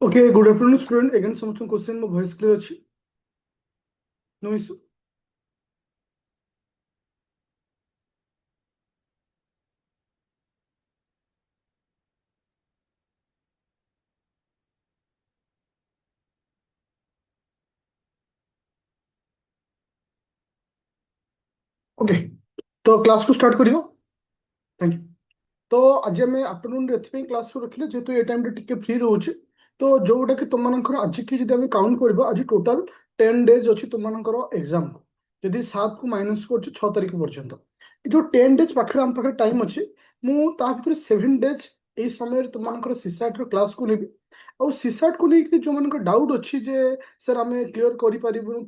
Okay, good afternoon, student. Again, some question my voice clear ଅଛି? No issue. Okay, तो class को start करियो. Thank you. तो आज आम आफ्टरनून एथपाई क्लास रखिले जेहेतु ए टाइम टिके फ्री रोचे. तो जोटा कि तुम आज की जब आम काउंट कर आज टोटाल 10 डेज अच्छी तुम एग्जाम जदि 7 को माइनस कर 6 तारीख पर्यंत जो 10 डेज पाखे आम पाखे टाइम अच्छे मुझे 7 डेज ये समय तुम सीसाट क्लास को नेबी ଆଉ सीसाट को लेकिन जो मान डाउट अच्छी जे सर आम क्लीयर कर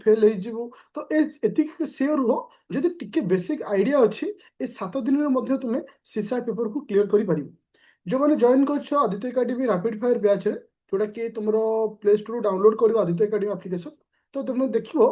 फेल हो तो एति सियोर हो जदि टिके बेसिक आइडिया अच्छी ए 7 दिन में तुम्हें सीसाट पेपर को क्लीयर कर जो मैंने जॉइन कर Aditya academy rapid fire batch जोटा कि तुम प्ले स्टोर डाउनलोड कर आदित्य एकेडमी एप्लिकेशन तो तुम देखो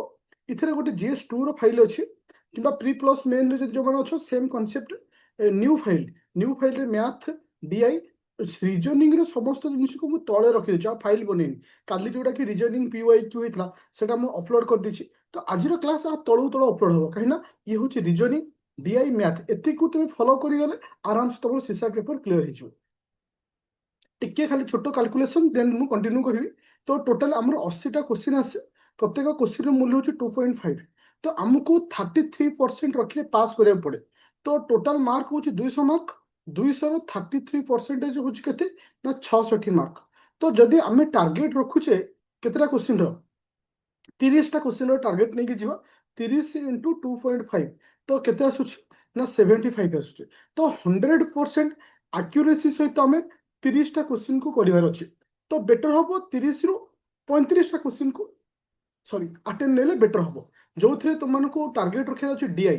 इथे गोटे GS2 फाइल अच्छी कि प्री प्लस मेन जो मैंने अच्छो same concept new file math DI reasoning समस्त जिन को मुझे तले रखी फाइल बनैनी काली जोटा कि रिजनिंग PYQ होता है मुझे अपलोड कर देछि तो आज क्लास तलू तल अपलोड हम कहीं ये हूँ रिजनिंग डीआई मैथ एति को तुम फॉलो करगले आराम से तुम सीसा पेपर क्लीयर हो टिके खाली छोट कैलकुलेशन देन मु कंटिन्यू करी तो टोटल आमर 80टा क्वेश्चन आसे प्रत्येक क्वेश्चन मूल्य हूँ 2.5 तो आमको 33% रखिले पास करिया पड़े तो टोटल मार्क हूँ 200 मार्क 200 33% हूँ केते ना 66 मार्क तो जदि आम टार्गेट रखुचे केतेटा क्वेश्चन 30टा क्वेश्चन टार्गेट नहीं कि 30 इंटू 2.5 तो केते आसुची ना 75 आसुची तो 100% एक्यूरेसी सहित आम 30टा क्वेश्चन को करिवार अछि तो बेटर हबो 30 रु 35टा क्वेश्चन को सॉरी अटेंड नेले बेटर हबो जो थे तुमको टार्गेट रखा अछि डीआई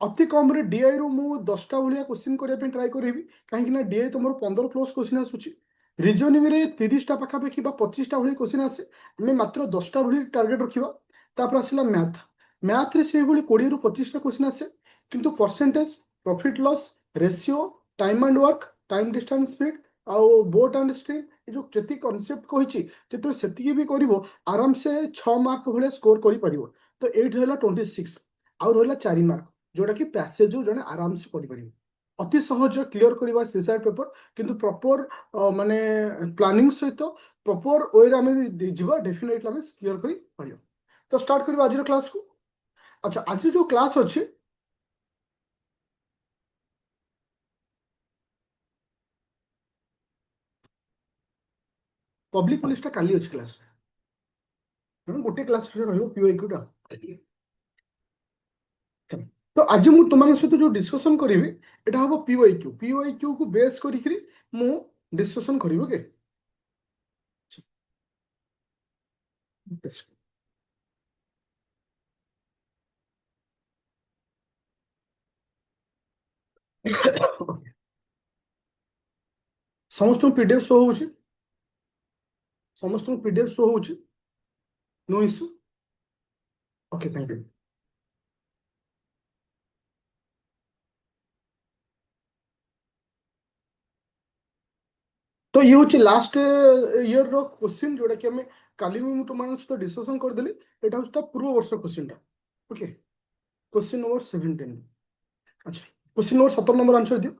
अति कम रे डीआई रु मु 10टा भलिया क्वेश्चन करिया पे ट्राई करिवि काहे ना डीआई तुमर 15 प्लस क्वेश्चन आसुची रिजनिंग रे 30टा पाखापाखि 25टा भली क्वेश्चन आसे आम मात्र 10टा भली टार्गेट रखा तापर आसला मैथ मैथ रे से भली 20 रु 25टा क्वेश्चन आसे किंतु percentage profit loss ratio time and work time distance speed आउ बोट एंड स्ट्रीम ये जो जति कॉन्सेप्ट कही जो से भी कर आराम से 6 मार्क भाया स्कोर कर तो ये रहा 26 आउ रहा 4 मार्क जोटा कि पैसेज जड़े आराम से कर अति सहज क्लीयर करवा सीसाइड पेपर किंतु प्रॉपर माने प्लानिंग सहित प्रॉपर वे आम जा डेफिनेटली आम क्लीयर कर तो स्टार्ट करवा आज क्लास को अच्छा आज जो क्लास अच्छे पब्लिक पुलिसटा काली अच्छे क्लास गोटे क्लास PYQ टा तो आज मु तुम सहित जो डिस्कशन करी एटा हम PYQ को बेस करी मु डिस्कशन करी ओके समस्त PDF शो हो समस्त PDF शो हो no issue okay thank you तो ये हूँ लास्ट इयर रो क्वेश्चन जोटा कि आम काली भी तुम सहित डिस्कशन करदेली यहाँ हूँ पूर्व वर्ष क्वेश्चन ओके क्वेश्चन नंबर 17 अच्छा क्वेश्चन नंबर 17 नंबर आंसर दियो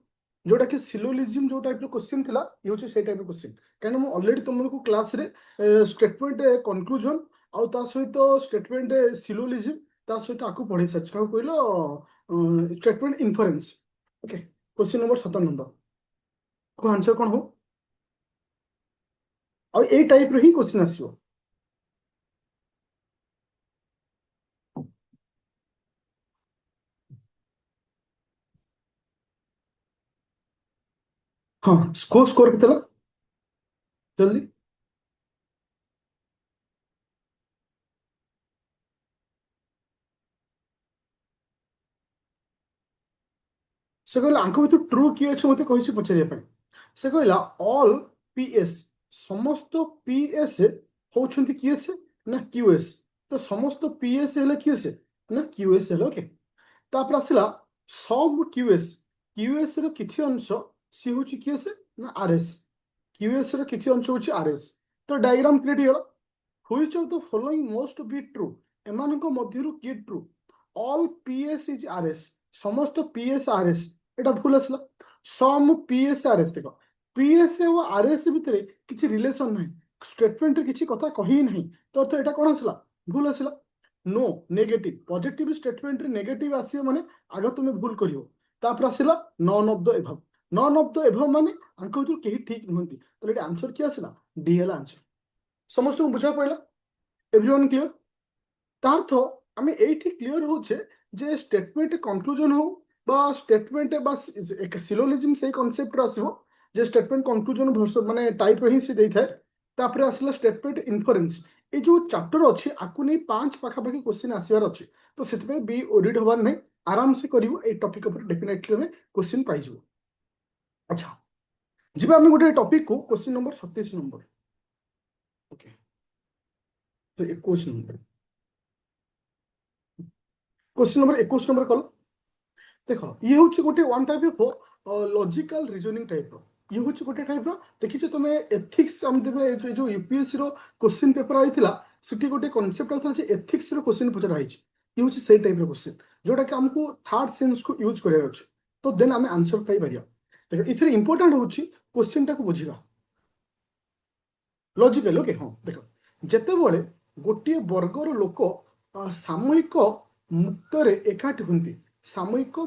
जोटा कि सिलोजिज्म जो टाइप क्वेश्चन थिला ये हूँ से टाइप क्वेश्चन कहीं मुझे ऑलरेडी तुमको क्लास रे स्टेटमेंट कंक्लूजन आउ ता सहित स्टेटमेंट सिलोजिज्म ता सहित आकु पढ़े सारी क्या कहल statement inference okay question number 17 number को आंसर कौन हो और ये टाइप रो ही क्वेश्चन आसियो हाँ स्कोर स्कोर केते जल्दी से कहला आंक भीतर ट्रू किए अच्छे मत कही पचारे से कहला ऑल PS समस्त PS होउछंती किए से ना QS तो समस्त PS हेला किए से ना QS हेला ओके तापर आसला सब QS रो किछि अंश सी होछि किए से ना RS QS रो किछि अंश होछि RS तो डायग्राम क्रिएट ହେଇଗଲା which of the following most be true ଏମାନଙ୍କ ମଧ୍ୟରୁ କିଏ true all ps is rs ସମସ୍ତ ps rs এটা ভুল আসলা some ps rs দেখো ps এবং rs ভিতরে କିଛି রিলেশন নাই স্টেটমেন্ট রে କିଛି কথা কহি নাই তো অর্থ এটা কোন আসলা ভুল আসলা নো নেগেটিভ পজিটিভ স্টেটমেंट रे नेगेटिव आसीयो माने आगे तुमे भूल करियो तापर आसीला none of the above none of the above माने अंक तो केही ठीक नहंती तो एटा आंसर की आसीला डी हला आंसर समस्त को बुझा पड़ला एवरीवन क्लियर तार्थ आमे एठी क्लियर होचे जे स्टेटमेंट कंक्लूजन हो बा स्टेटमेंट बा एक सिलोजिज्म से कांसेप्ट रा आसीबो जे स्टेटमेंट कंक्लूजन वर्ष माने टाइप रे ही से देई थाए तापर आसीला स्टेटमेंट इन्फरेंस ए जो चैप्टर अच्छी आपको नहीं 5 पाखापाखि क्वेश्चन आसबार अच्छे तो से बी ओरिड हबार नहीं आराम से करिवो ए टॉपिक ऊपर डेफिनेटली हमें क्वेश्चन पाइजो अच्छा जिबा हम गोटे टॉपिक को क्वेश्चन नंबर 27 नंबर ओके तो 21 नंबर क्वेश्चन नंबर 21 नंबर कल देखो ये हूँ गोटे one type of logical reasoning type रो ये हूँ गोटे टाइप रो देखिए तुम एथिक्स हम देवे जो यूपीएससी रो क्वेश्चन पेपर आइथिला सिटी गोटे कांसेप्ट आउथला जे एथिक्स रो क्वेश्चन पचरा आइछ ये हूँ से टाइप रो क्वेश्चन जोटा कि हमको थर्ड सेंस को यूज करिया अछि तो देन हमें आंसर पाई परिया देखो इथरे इंपोर्टेंट होछि क्वेश्चन टा को बुझिबा लॉजिकल ओके हां देखो जेते बेले गोटे वर्गर लोक सामूहिक मुक्तरे एकाठी हुंती सामूहिक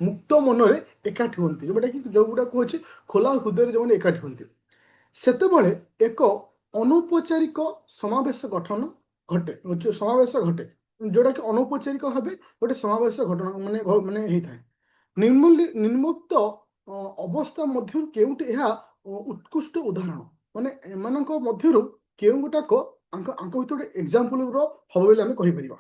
मुक्त मनरे एकाठी हुंती जोटा कि जो गुडा कहछि खोला हृदय जो एकाठी हुंती सेते बेले एक अनौपचारिक समावेश गठन घटे समावेश घटे जोटा कि अनौपचारिक भाव गोटे समावेश घटना माने माने हेइथाय निम्नलिखित अवस्था मध्य केउट यह उत्कृष्ट उदाहरण माने एमानक मध्यरु केउ गोटाक अंक अंक भितर एग्जांपल रो हबो बेले हम कहि परिबा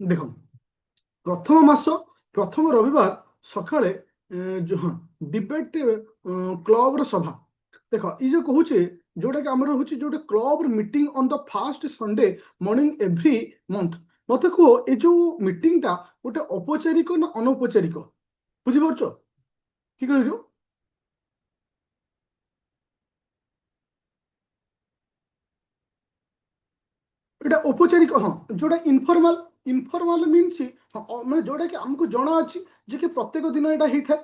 देखो प्रथम मास प्रथम रविवार सकाळे जो हाँ डिबेट क्लब रो सभा देखो ये जो कहूँ जोटा कि आमर हूँ जो club meeting on the first Sunday morning every month मत कह ये जो मीटिंग टा गोटे औपचारिक ना अनौपचारिक बुझिपारछ कि कहलु এটা औपचारिक हाँ जोटा इनफॉर्मल इनफॉर्मल मीन्स माने जोटा कि हमको जना अछि जे कि प्रत्येक दिन एटा ही था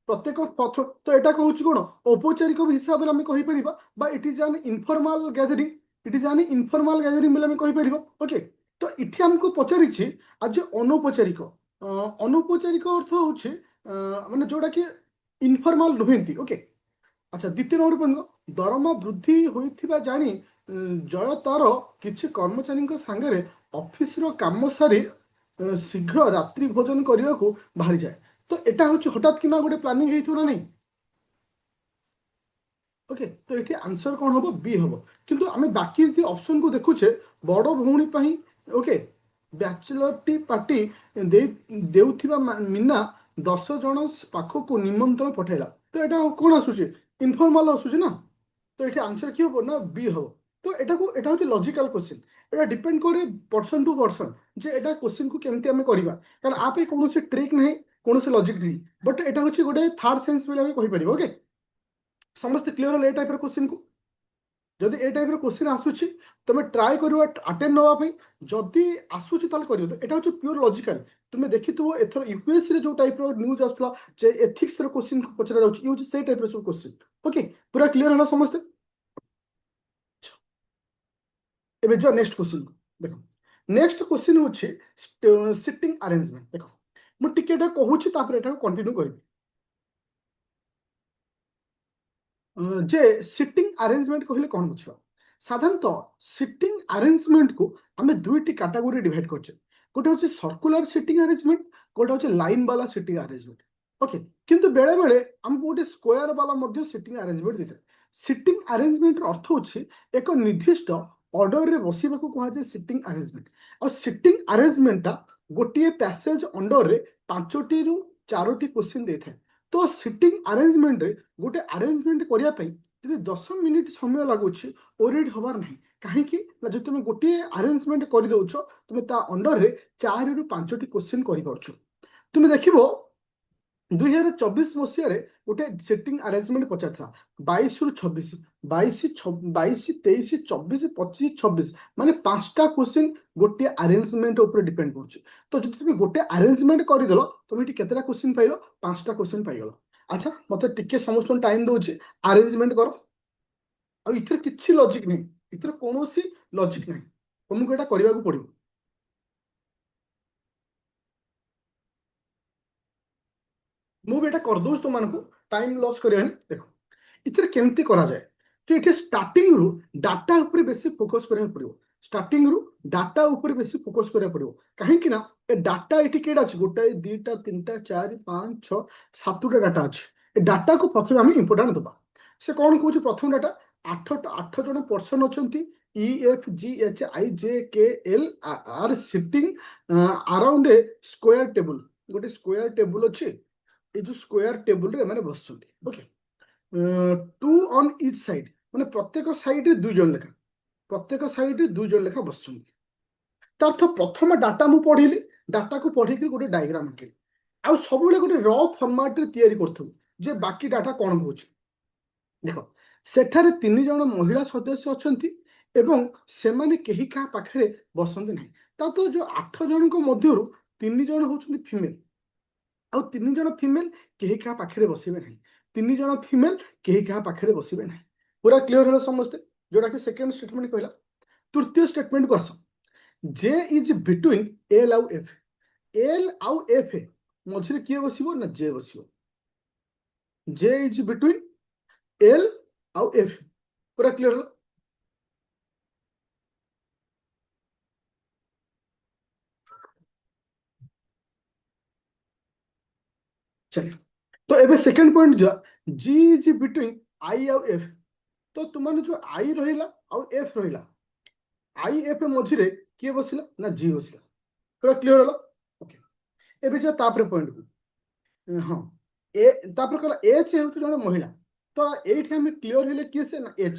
प्रत्येक पथ तो एटा कहूँ कौन औपचारिक हिसाब से आम कहि परिबा बा it is an informal gathering it is an informal gathering बोले आम कहि परिबा ओके तो इठी हमको पचारिछि आज अनौपचारिक अनौपचारिक अर्थ होछि माने जोटा कि इनफॉर्मल नुहंती ओके अच्छा द्वितीय नंबर पॉइंट दरमा वृद्धि होइथिबा जानी जय तार किछि कर्मचारी सांगे ऑफिस रो काम सारी शीघ्र रात्रि भोजन करने को बाहरी जाए तो एटा हूँ हठात कि गोटे प्लानिंग होइथिबो ना नहीं ओके तो ये आंसर कौन हम बी हम किंतु आम बाकी ऑप्शन को देखुचे बड़ भौणी पाई ओके बैचलर टी पार्टी देउथिबा मीना 10 जन पाखक को निमंत्रण पठेला तो यहाँ कौन आसूचे इनफॉर्मल आसूचे ना तो ये आंसर कि हम ना बी हम तो एटा हूँ लॉजिकल क्वेश्चन एटा डिपेंड करे person to person J Etah question को केमती आम करबा कारण आपे कौन ट्रिक नहीं कौन लॉजिक नहीं बट एटा हूँ गोटे थर्ड सेंस बेले आम कहि परिबा ओके समस्त क्लियर हो टाइप क्वेश्चन को जदि ए टाइप क्वेश्चन आसूची तुम ट्राए कर अटेंड नापी जदि आसूची ताल कर तो यहाँ हूँ प्योर लॉजिकल तुम देखि एथर यूपीएससी रे जो टाइप न्यूज आसला जे एथिक्स रो क्वेश्चन पचरा जाउची ये से टाइप सब क्वेश्चन ओके पूरा क्लियर होला समस्त एबे जो नेक्स्ट क्वेश्चन देखो नेक्स्ट क्वेश्चन होची सिटिंग अरेंजमेंट देखो मु टिकेटा कहूची तापर एटा कंटिन्यू करिवि जे सिटिंग अरेंजमेंट कहले कौन बुझा साधारणतः सिटिंग अरेंजमेंट को आम दुईटी कैटेगरी डिवाइड करछे गोटे हूँ सर्कुलर सिटिंग अरेंजमेंट गोटे हूँ लाइन वाला सिटिंग अरेंजमेंट ओके किंतु बेले बेले आमको गोटे स्क्वायर वाला मध्य सिटिंग अरेंजमेंट देते सिटिंग अरेंजमेंट अर्थ होछि एक निर्दिष्ट ऑर्डर रे बसिबा को कहा जाय सिटिंग अरेंजमेंट और सिटिंग अरेंजमेंट टा गोटे पैसेज अंडर रे 5टी रु 4टी क्वेश्चन देता है तो सिटिंग अरेंजमेंट रे गोटे अरेंजमेंट करिया पई ଯଦି 10 ମିନିଟ୍ ସମୟ ଲାଗୁଛି ଓରିଏଣ୍ଟ ହବାର ନାହିଁ। କାହିଁକି ନା ଯଦି ତୁମେ ଗୋଟିଏ ଆରେଞ୍ଜମେଣ୍ଟ କରିଦେଉଛ ତୁମେ ତା ଅଣ୍ଡରରେ 4 ରୁ 5ଟି କ୍ୱେଶ୍ଚିନ୍ କରିପାରୁଛ। ତୁମେ ଦେଖିବ 2024 ମସିହାରେ ଗୋଟେ ସେଟିଂ ଆରେଞ୍ଜମେଣ୍ଟ ପଚାରିଥିଲା 22 ରୁ 26, 22, 23, 24, 25, 26 ମାନେ 5ଟା କ୍ୱେଶ୍ଚିନ୍ ଗୋଟିଏ ଆରେଞ୍ଜମେଣ୍ଟ ଉପରେ ଡିପେଣ୍ଡ କରୁଛି। ତ ଯଦି ତୁମେ ଗୋଟେ ଆରେଞ୍ଜମେଣ୍ଟ କରିଦେଲ ତୁମେ ଏଠି କେତେଟା କ୍ୱେଶ୍ଚିନ୍ ପାଇଲ? 5ଟା କ୍ୱେଶ୍ଚିନ୍ ପାଇଗଲ। ଆଚ୍ଛା ମତେ ଟିକେ ସମସ୍ତଙ୍କୁ ଟାଇମ୍ ଦଉଛି, ଆରେଞ୍ଜମେଣ୍ଟ କର। ଆଉ ଏଥିରେ କିଛି ଲଜିକ୍ ନାହିଁ, ଏଥିରେ କୌଣସି ଲଜିକ୍ ନାହିଁ, ତୁମକୁ ଏଇଟା କରିବାକୁ ପଡ଼ିବ। ମୁଁ ବି ଏଇଟା କରିଦେଉଛି ତୁମମାନଙ୍କୁ, ଟାଇମ୍ ଲସ୍ କରିବାନି। ଦେଖ ଏଥିରେ କେମିତି କରାଯାଏ, ତ ଏଠି ଷ୍ଟାର୍ଟିଂରୁ ଡାଟା ଉପରେ ବେଶୀ ଫୋକସ୍ କରିବାକୁ ପଡ଼ିବ। ଷ୍ଟାର୍ଟିଂରୁ ଡାଟା ଉପରେ ବେଶୀ ଫୋକସ୍ କରିବାକୁ ପଡ଼ିବ। କାହିଁକି ନା ଏ ଡାଟା ଏଠି କେଇଟା ଅଛି? 1, 2, 3, 4, 5, 6, 7ଟା ଡାଟା ଅଛି। ଏ ଡାଟାକୁ ପ୍ରଥମେ ଆମେ ଇମ୍ପୋର୍ଟାଣ୍ଟ ଦେବା। ସେ କ'ଣ କହୁଛି? ପ୍ରଥମ ଡାଟା 8 ଜଣ ପର୍ସନ୍ ଅଛନ୍ତି, EFGHIJKL ଆର୍ ସିଟିଂ ଆରାଉଣ୍ଡ ଏ ସ୍କୋୟାର ଟେବୁଲ। ଗୋଟେ ସ୍କୋୟାର ଟେବୁଲ ଅଛି, এই যে স্কোয়ার টেবুলରେ ଏମାନେ ବସିଛନ୍ତି। ଓକେ, 2 ଅନ୍ ଇଚ୍ ସାଇଡ୍, ମାନେ ପ୍ରତ୍ୟେକ ସାଇଡ୍ରେ 2 ଜଣ ଲେଖା, ପ୍ରତ୍ୟେକ ସାଇଡ୍ରେ 2 ଜଣ ଲେଖା ବସିଛନ୍ତି। ତା ଅର୍ଥ ପ୍ରଥମ ଡାଟା ମୁଁ ପଢିଲି, ଡାଟାକୁ ପଢିକି ଗୋଟେ ଡାଇଗ୍ରାମ ଆଙ୍କିଲି। ଆଉ ସବୁବେଳେ ଗୋଟେ ର ଫର୍ମାଟରେ ତିଆରି କରୁଥିବୁ ଯେ ବାକି ଡାଟା କ'ଣ କହୁଛି। ଦେଖ ସେଠାରେ 3 ଜଣ ମହିଳା ସଦସ୍ୟ ଅଛନ୍ତି ଏବଂ ସେମାନେ କେହି କାହା ପାଖରେ ବସନ୍ତି ନାହିଁ। ତା ତ ଯୋଉ 8 ଜଣଙ୍କ ମଧ୍ୟରୁ 3 ଜଣ ହଉଛନ୍ତି ଫିମେଲ, ଆଉ 3 ଜଣ ଫିମେଲ କେହି କାହା ପାଖରେ ବସିବେ ନାହିଁ। 3 ଜଣ ଫିମେଲ କେହି କାହା ପାଖରେ ବସିବେ ନାହିଁ। ପୁରା କ୍ଲିୟର ହେଲା ସମସ୍ତେ? ଯୋଉଟାକି ସେକେଣ୍ଡ ଷ୍ଟେଟମେଣ୍ଟ କହିଲା। ତୃତୀୟ ଷ୍ଟେଟମେଣ୍ଟକୁ ଆସ। ଜେ ଇଜ୍ ବିଟୱିନ୍ ଏଲ୍ ଆଉ ଏଫ୍। ଏଲ୍ ଆଉ ଏଫ୍ ମଝିରେ କିଏ ବସିବ? ନା ଜେ ବସିବ। ଜେ ଇଜ୍ ବିଟୱିନ୍ ଏଲ୍ ଆଉ ଏଫ୍। ପୁରା କ୍ଲିୟର ହେଲା? चलिए तो एबे सेकंड पॉइंट जो जी इज बिटवीन आई आउ एफ। तो तुमने जो आई रहिला आउ एफ रहिला, आई एफ मझिरे किए बसिला? ना जी बसिला। पूरा क्लियर होला? ओके, एबे जो तापर पॉइंट को हाँ ए तापर कहला एच हेउछ जने महिला। तो एठी हम क्लियर हेले किए से ना एच।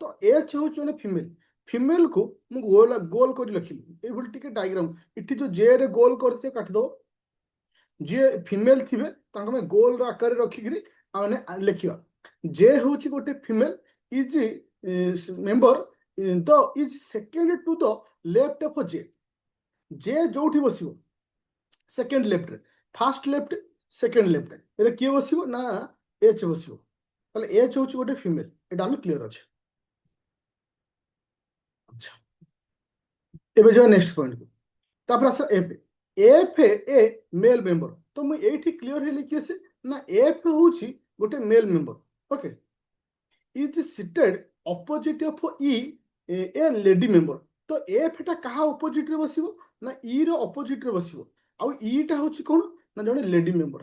तो एच हेउछ जने फीमेल। फीमेल को मु गोल गोल कर लिखिली ए भली टिके डायग्राम। इठी जो जे रे गोल करते काट दो, जे फीमेल थिबे तांको में गोल आकार रखिकरी आने लिखिबा। जे होची गोटे फीमेल इज मेंबर तो is second to the left of J. J जोठी बसिबो सेकंड लेफ्ट रे, फर्स्ट लेफ्ट सेकंड लेफ्ट रे किए बसिबो? ना एच बसिबो। ताले एच होची गोटे फीमेल, एटा हम क्लियर अछि। अच्छा एबे जो नेक्स्ट पॉइंट को तापर आस F. F a male member. तो मु एठी क्लियर हेली कि से ना एफ होची गोटे male member. Okay, is seated opposite of E A lady member. तो एफ टा कहा ऑपोजिट रे बसिबो? ना ई रो ऑपोजिट रे बसिबो। आ ई टा होची कोन? ना जने लेडी मेंबर।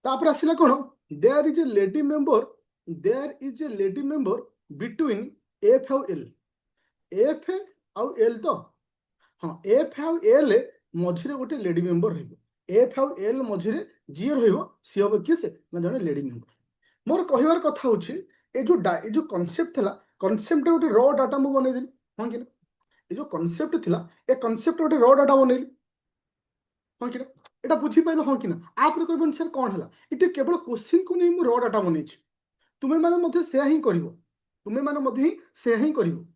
तापर आसिला कोन? There is a lady member, there is a lady member between F और एल। एफ आउ एल तो हाँ एफ आउ एल मझिरे गोटे लेडी मेंबर रहिबो। एफ आउ एल मझिरे जी रहिबो, सी होबो कि से ना जने लेडी मेंबर। मोर कहिबार कथा होची ए जो कॉन्सेप्ट थला, कॉन्सेप्ट गोटे रॉ डाटा मु बनै देली। हां कि ए जो कॉन्सेप्ट थिला ए कॉन्सेप्ट गोटे रॉ डाटा बनैली। हां कि एटा बुझी पाइलो? हां कि आप रे कहबन सर कोन हला? इटे केवल क्वेश्चन को नै मु रॉ डाटा बनैछि। तुमे माने मध्ये सेया ही करिवो, तुमे माने मध्ये ही सेया ही करिवो।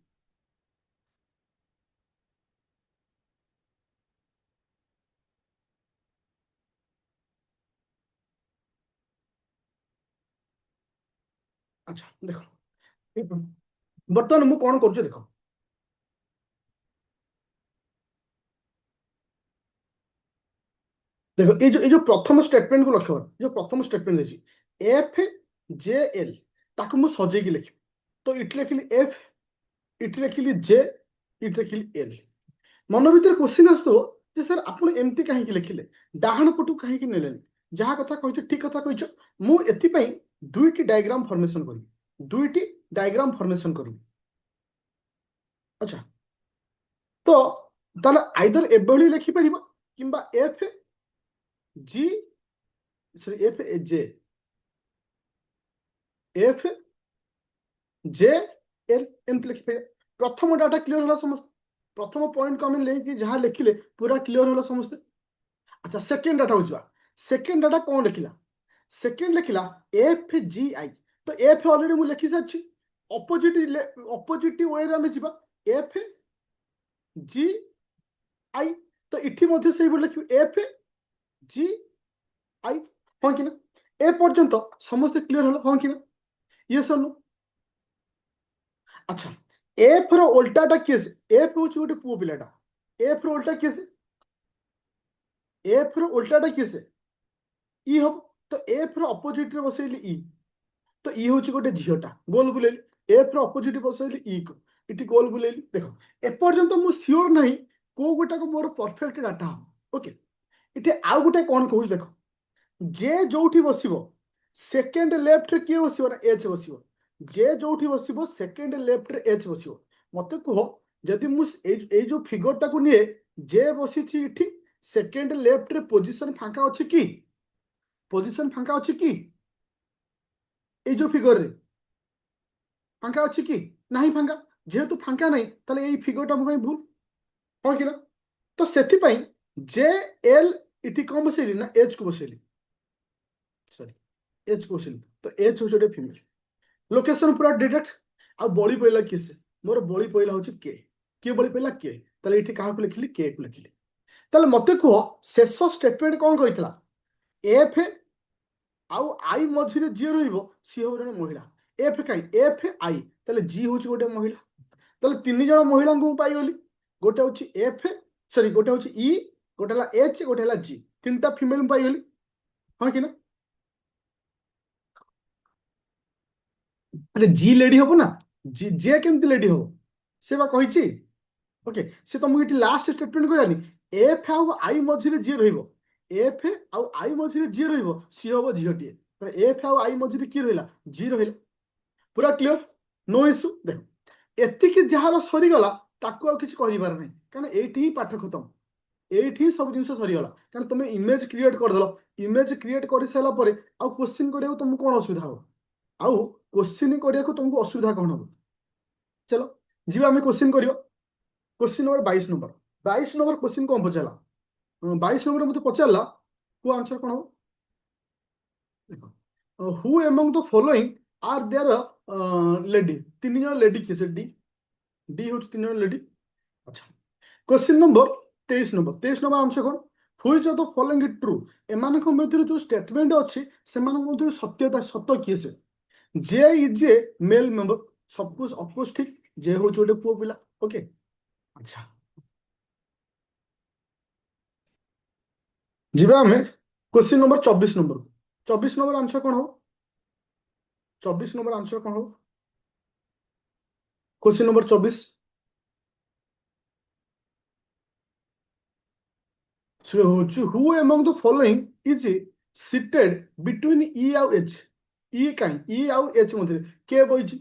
अच्छा देखो बर्तमान मु कोन करछु देखो। देखो ये जो प्रथम स्टेटमेंट को लक्ष्य कर, जो प्रथम स्टेटमेंट देछि एफ जे एल ताको मु सजे की लिखि। तो इट लिखिली एफ, इट लिखिली जे, इट लिखिली एल। मन भीतर क्वेश्चन आसतो जे सर आपण एमती काहे की लिखिले, डाहाण पटु काहे की नेलेनी? जहा कथा कहिছো ठीक कथा कहिছো। मु एथि पई दुईटी डायग्राम फॉर्मेशन करी, दुईटी डायग्राम फॉर्मेशन करी। अच्छा तो ताला आइदर एभली लिखि परिबा किंबा एफ जी सॉरी एफ जे, एफ जे एल एमती लिखिपे प्रथम डाटा क्लियर होला समस्त प्रथम पॉइंट को हम लेके जहाँ लिखिले पूरा क्लियर होला समस्त अच्छा सेकेंड डाटा हो जावा सेकेंड डाटा कौन लिखिला सेकेंड लिखिला एफ जी आई तो एफ ऑलरेडी मु लिखि सारछि ऑपोजिट ऑपोजिट वे रे हम जिबा एफ जी आई तो इठी मध्ये सेही बोल लिखिबे एफ जी आई हाँ कि ना ए पर्यंत समस्त क्लियर होला हाँ कि ना ये सर नो अच्छा एफ रो उल्टाटा किए से एफ हूँ गोटे पुओ पिलाटा एफ रो उल्टा किए से एफ रो उल्टाटा किए से इ हम तो एफ रो अपोजिट रे बसैली इ तो इ हूँ गोटे झीटा गोल बुलेली एफ रो अपोजिट बसैली इ को इटी गोल बुलेली देखो एपर्यंत मु सियोर नहीं को गोटा को मोर परफेक्ट डाटा हम ओके इटे आउ गोटे कौन कहूँ देखो जे जोठी बसिबो सेकेंड लेफ्ट रे किए बसिबो ना एच बसिबो जे जोठी बसिबो सेकेंड लेफ्ट रे एच बसिबो मते कहो जदि मु ए जो फिगर टाको निए जे बसिछि इठी सेकेंड लेफ्ट रे पोजीशन फांका अछि कि पोजीशन फांका अछि कि ए जो फिगर रे फांका अछि कि नाही फांका जेहेतु फांका नाही ताले ए फिगर टा मो भूल हो कि ना तो सेति पई जे एल इठी कम बसेली ना एच को बसेली सॉरी एच को बसेली तो एच हो जोटे फीमेल लोकेशन पूरा डिटेक्ट आ बळी पइला किसे मोर बळी पइला होची के के बळी पइला के ताले इठी काहा को लिखिली के को लिखिली ताले मते को शेष स्टेटमेंट कोन कहितला एफ आउ आई मझिरे जी रहिबो सी हो जने महिला एफ काई एफ आई ताले जी होची गोटे महिला ताले तीन जण महिला को पाई गली गोटे होची एफ सॉरी गोटे होची ई गोटे हला एच गोटे हला जी तीनटा फीमेल पाई गली हां कि ना अरे जी लेडी हबो ना जी जे केमती लेडी हबो से बा कहिची ओके से तुमको ये लास्ट स्टेटमेंट करानी एफ आउ आई मझिरे जी रहिबो एफ आउ आई मझिरे जी रहिबो सी हबो झीटीए तो एफ आउ आई मझिरे की रहिला जी रहिला पूरा क्लियर नो इश्यू देखो एतिकी जहार सरीगला ताकू आ किछि करिबार नै कारण एठी ही पाठ खत्म एठी ही सब जिंस सरीगला कारण तुम इमेज क्रिएट कर दलो इमेज क्रिएट कर सारा पर आउ क्वेश्चन करिया तुमको कोन असुविधा हो आउ क्वेश्चन करिया तुमको असुविधा कोन हो चलो जीवा हमें क्वेश्चन करियो question number 22 number 22 number question कौन पचारा 22 नंबर मत पचारा को आंसर कौन हो देखो who among the following are there lady तीन जन लेडी किसे डी डी हो तीन जन लेडी अच्छा क्वेश्चन नंबर 23 नंबर आंसर कौन हुई ऑफ द फॉलोइंग ट्रू एमानक मध्य जो स्टेटमेंट अच्छी से सत्यता सत किए से जे इज ए मेल मेंबर सब कुछ ऑफकोर्स ठीक जे हो गोटे पुओ पिला ओके अच्छा ଯିବା ଆମେ question number 24 number 24 number answer कौन हो 24 नंबर आंसर कौन हो question number 24 who among the following is seated between ई आउ एच ई काई ई आउ एच मध्य के बइची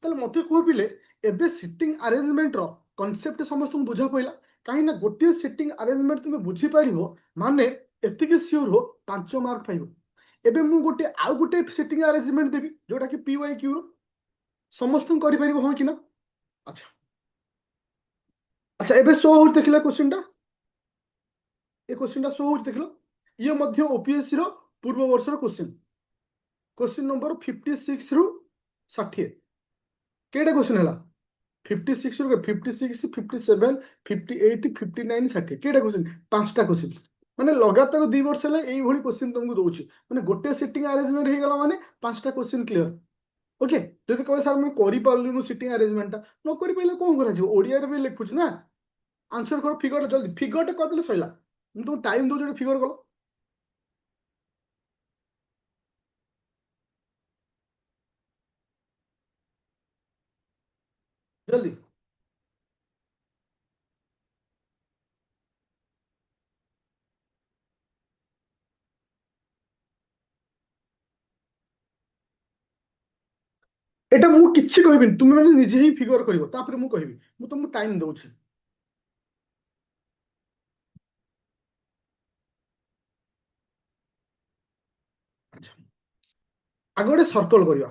ताले मते को पिले एबे सिटिंग अरेंजमेंट रो कांसेप्ट समस्त बुझा पइला काहे ना गोटे सिटिंग अरेंजमेंट तुमे बुझी पारिबो माने एतिके सियोर हो 5 मार्क पाइबो एबे मु गोटे आउ गोटे सिटिंग अरेंजमेंट देबी जोटा कि पी वाई क्यू रो समस्त करि पारिबो हो कि ना अच्छा अच्छा एबे शो हो देखिला क्वेश्चन टा ए क्वेश्चन टा शो हो देखिलो ये मध्य ओपीएससी रो पूर्व वर्ष रो क्वेश्चन नंबर 56 रु 60 केटा क्वेश्चन है 56 रु 56 57 58 59 60 केटा क्वेश्चन पांचटा क्वेश्चन माने लगातार 2 वर्ष है यही क्वेश्चन तुमको दौर माने गोटे सिटिंग अरेंजमेंट हो गला माने पांचटा क्वेश्चन क्लियर ओके जब कहे सर मुझे कर सिटिंग अरेंजमेंट न कर पारे कौन कर ओडिया भी लिखुच ना आंसर कर फिगर जल्दी फिगर टे कर सैला तुम टाइम दौर फिगर कल जल्दी এটা ମୁଁ କିଛି କହିବିନି ତୁମେ ମାନେ ନିଜେ ହିଁ ଫିଗର କରିବ ତାପରେ ମୁଁ କହିବି ମୁଁ ତମକୁ ଟାଇମ ଦଉଛି ଆଚ୍ଛା ଆଗ ଗୋଟେ ସର୍କଲ କରିବା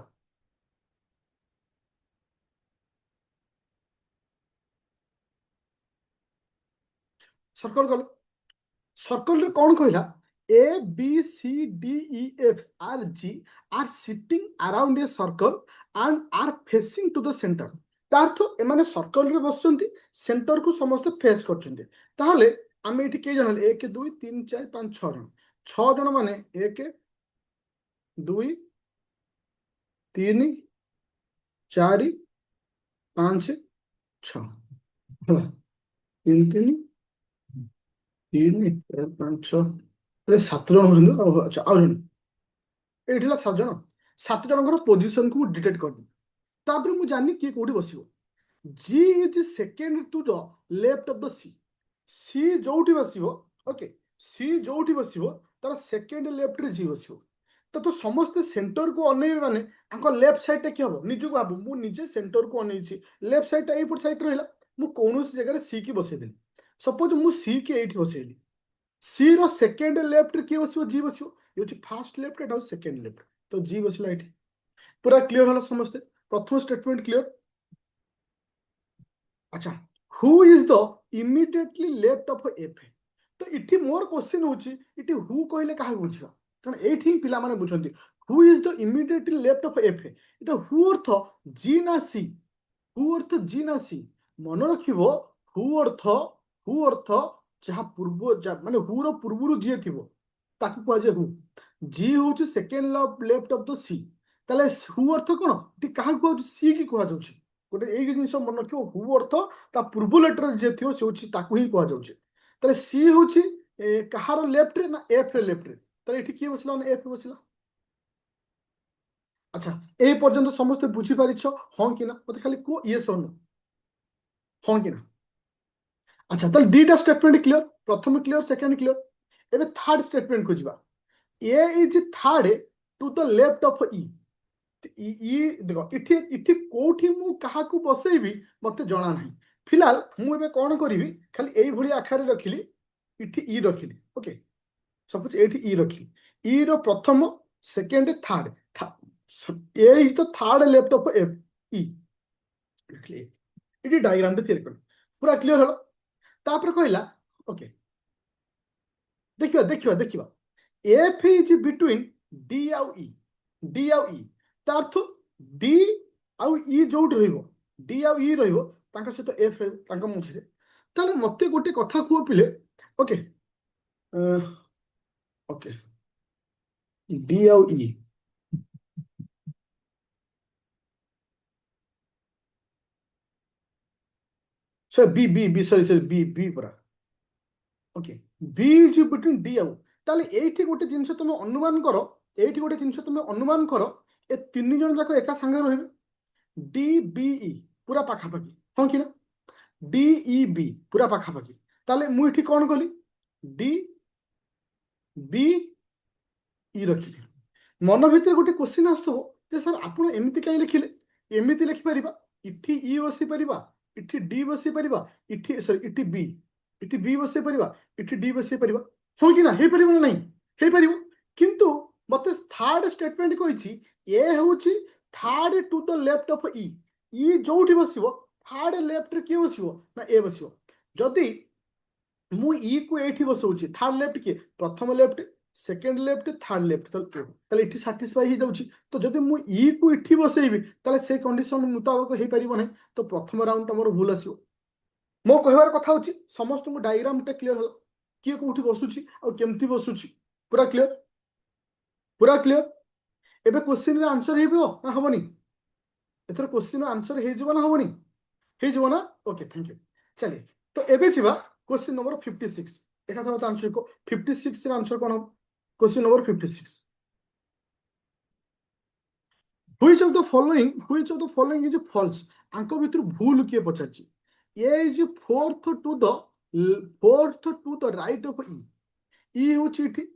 सर्कल कल सर्कल रे कौन कहला A B C D E F are G are sitting around a circle and are facing to the centre तार्थ एमाने सर्कल रे बसचंती सेंटर को समस्त फेस करचंती ताहले आमे एठी के जणल 1 2 3 4 5 6 जण 6 जण माने 1 2 3 4 5 6 ହେଲା 3 3 3 4 5 6 रे 7 जण होजन अच्छा आउ जण एठी ला 7 जण 7 जणकर पोजीशन को डिटेक्ट कर तापर मु जानि के कोठी बसिबो G is second to the left of the C. C जोठी बसिबो ओके C जोठी बसिबो तार सेकेंड लेफ्ट रे G बसिबो तो समस्त सेंटर को अनेइ माने आंको लेफ्ट साइड टा के हबो निजु को आबो मु निजे सेंटर को अनेइछि लेफ्ट साइड टा एपट साइड रहला मु कोनोस जगह रे C की बसै देली सपोज मु C के एठी बसैली C रो सेकेंड लेफ्ट रे के बसिबो G बसिबो योछि फर्स्ट लेफ्ट एटा सेकेंड लेफ्ट तो G बसिला एठी पूरा क्लियर हला समस्त प्रथम स्टेटमेंट क्लियर अच्छा who is the immediately left of F तो इठी मोर क्वेश्चन होची इठी हु कहले काहे बुझिबा कारण एठी पिला माने बुझंती who is the immediately left of F इटा हु अर्थ जी ना सी हु अर्थ जी ना सी मन रखिबो हु अर्थ जहा पूर्व माने हु रो पूर्वरु जी थिबो ताकू कहै जे हु जी होची सेकंड लेफ्ट ऑफ द सी ताले हु अर्थ कोन टी काहा कहै सी की कहै जाउची गोटे एक जिनिस मन रखिबो हु अर्थ ता पूर्व लेटर जे थिबो से होची ताकू ही कहै जाउची ताले सी होची कहार लेफ्ट रे ना एफ रे लेफ्ट रे ताले एठी की बसला ना एफ बसला अच्छा ए पर्यंत समस्त बुझी पारिछ हां कि ना मते खाली को यस और नो हां कि ना अच्छा ताले दीटा स्टेटमेंट क्लियर प्रथम क्लियर सेकंड क्लियर एबे थर्ड स्टेटमेंट को जिबा A is third to the left of E E देखो इठी इठी कोठी मु काहा को बसैबी मते जणा नाही फिलहाल मु एबे कोन करिवि खाली एई भली आखारे रखिली इठी ई रखिली ओके सपोज एठी ई रखिली ई रो प्रथम second third A is the third left of F E रखिली इठी डायग्राम रे तैयार कर पूरा क्लियर हलो तापर कहला ओके देखिबा देखिबा देखिबा एफ इज बिटवीन डी आउ ई तार्थ डी आउ ई जोट रहिबो डी आउ ई रहिबो तांका सहित एफ रहिबो तांका मझिरे ताले मते गोटे कथा को पिले ओके ओके डी आउ E sir B B B sorry B B परा okay B is between D आउ ताले एठी गोटे जिंस तुम अनुमान करो एठी गोटे जिंस तुम अनुमान करो ए तीन जन जाक एका संगे रहिबे डी बी ई पूरा पाखापाखि हाँ कि ना डी ई बी पूरा पाखापाखि ताले मु एठी कोन कली डी बी ई रखिली मन भितर गोटे क्वेश्चन आसथबो जे सर आपण एमिति काई लिखिले एमिति लिखि परिबा इठी ई बसी परिबा इठी डी बसी परिबा इठी सॉरी इठी बी बसी परिबा इठी डी बसी परिबा हो कि ना हे परिबो ना नहीं हे परिबो किंतु मते थर्ड स्टेटमेंट कहिछि ए होछि third to the left of E जोठी बसिबो थर्ड लेफ्ट रे के बसिबो ना ए बसिबो जदी मु ई को एठी बसौछि थर्ड लेफ्ट के प्रथम left second left third left ताले इठी सैटिस्फाई हो जाउछि तो जदी मु ई को इठी बसैबी ताले से कंडीशन मुताबिक हे परिबो नै तो प्रथम राउंड हमर भूल आसीबो मो कहबार कथा होछि समस्त मु डायग्राम टे क्लियर हलो किए कोठी बसुछि और केमती बसुछि पूरा क्लियर एबे क्वेश्चन रे आंसर हेबो ना हबनी एथर क्वेश्चन रो आंसर हे जबो ना हबनी हे जबो ना ओके थैंक यू चलिए तो एबे छिबा क्वेश्चन नंबर 56 एका था आंसर को 56 रे आंसर कोन हो question number 56 which of the following is false आंको भितर भूल किए पचाछि A is fourth to the right of E होछि इठी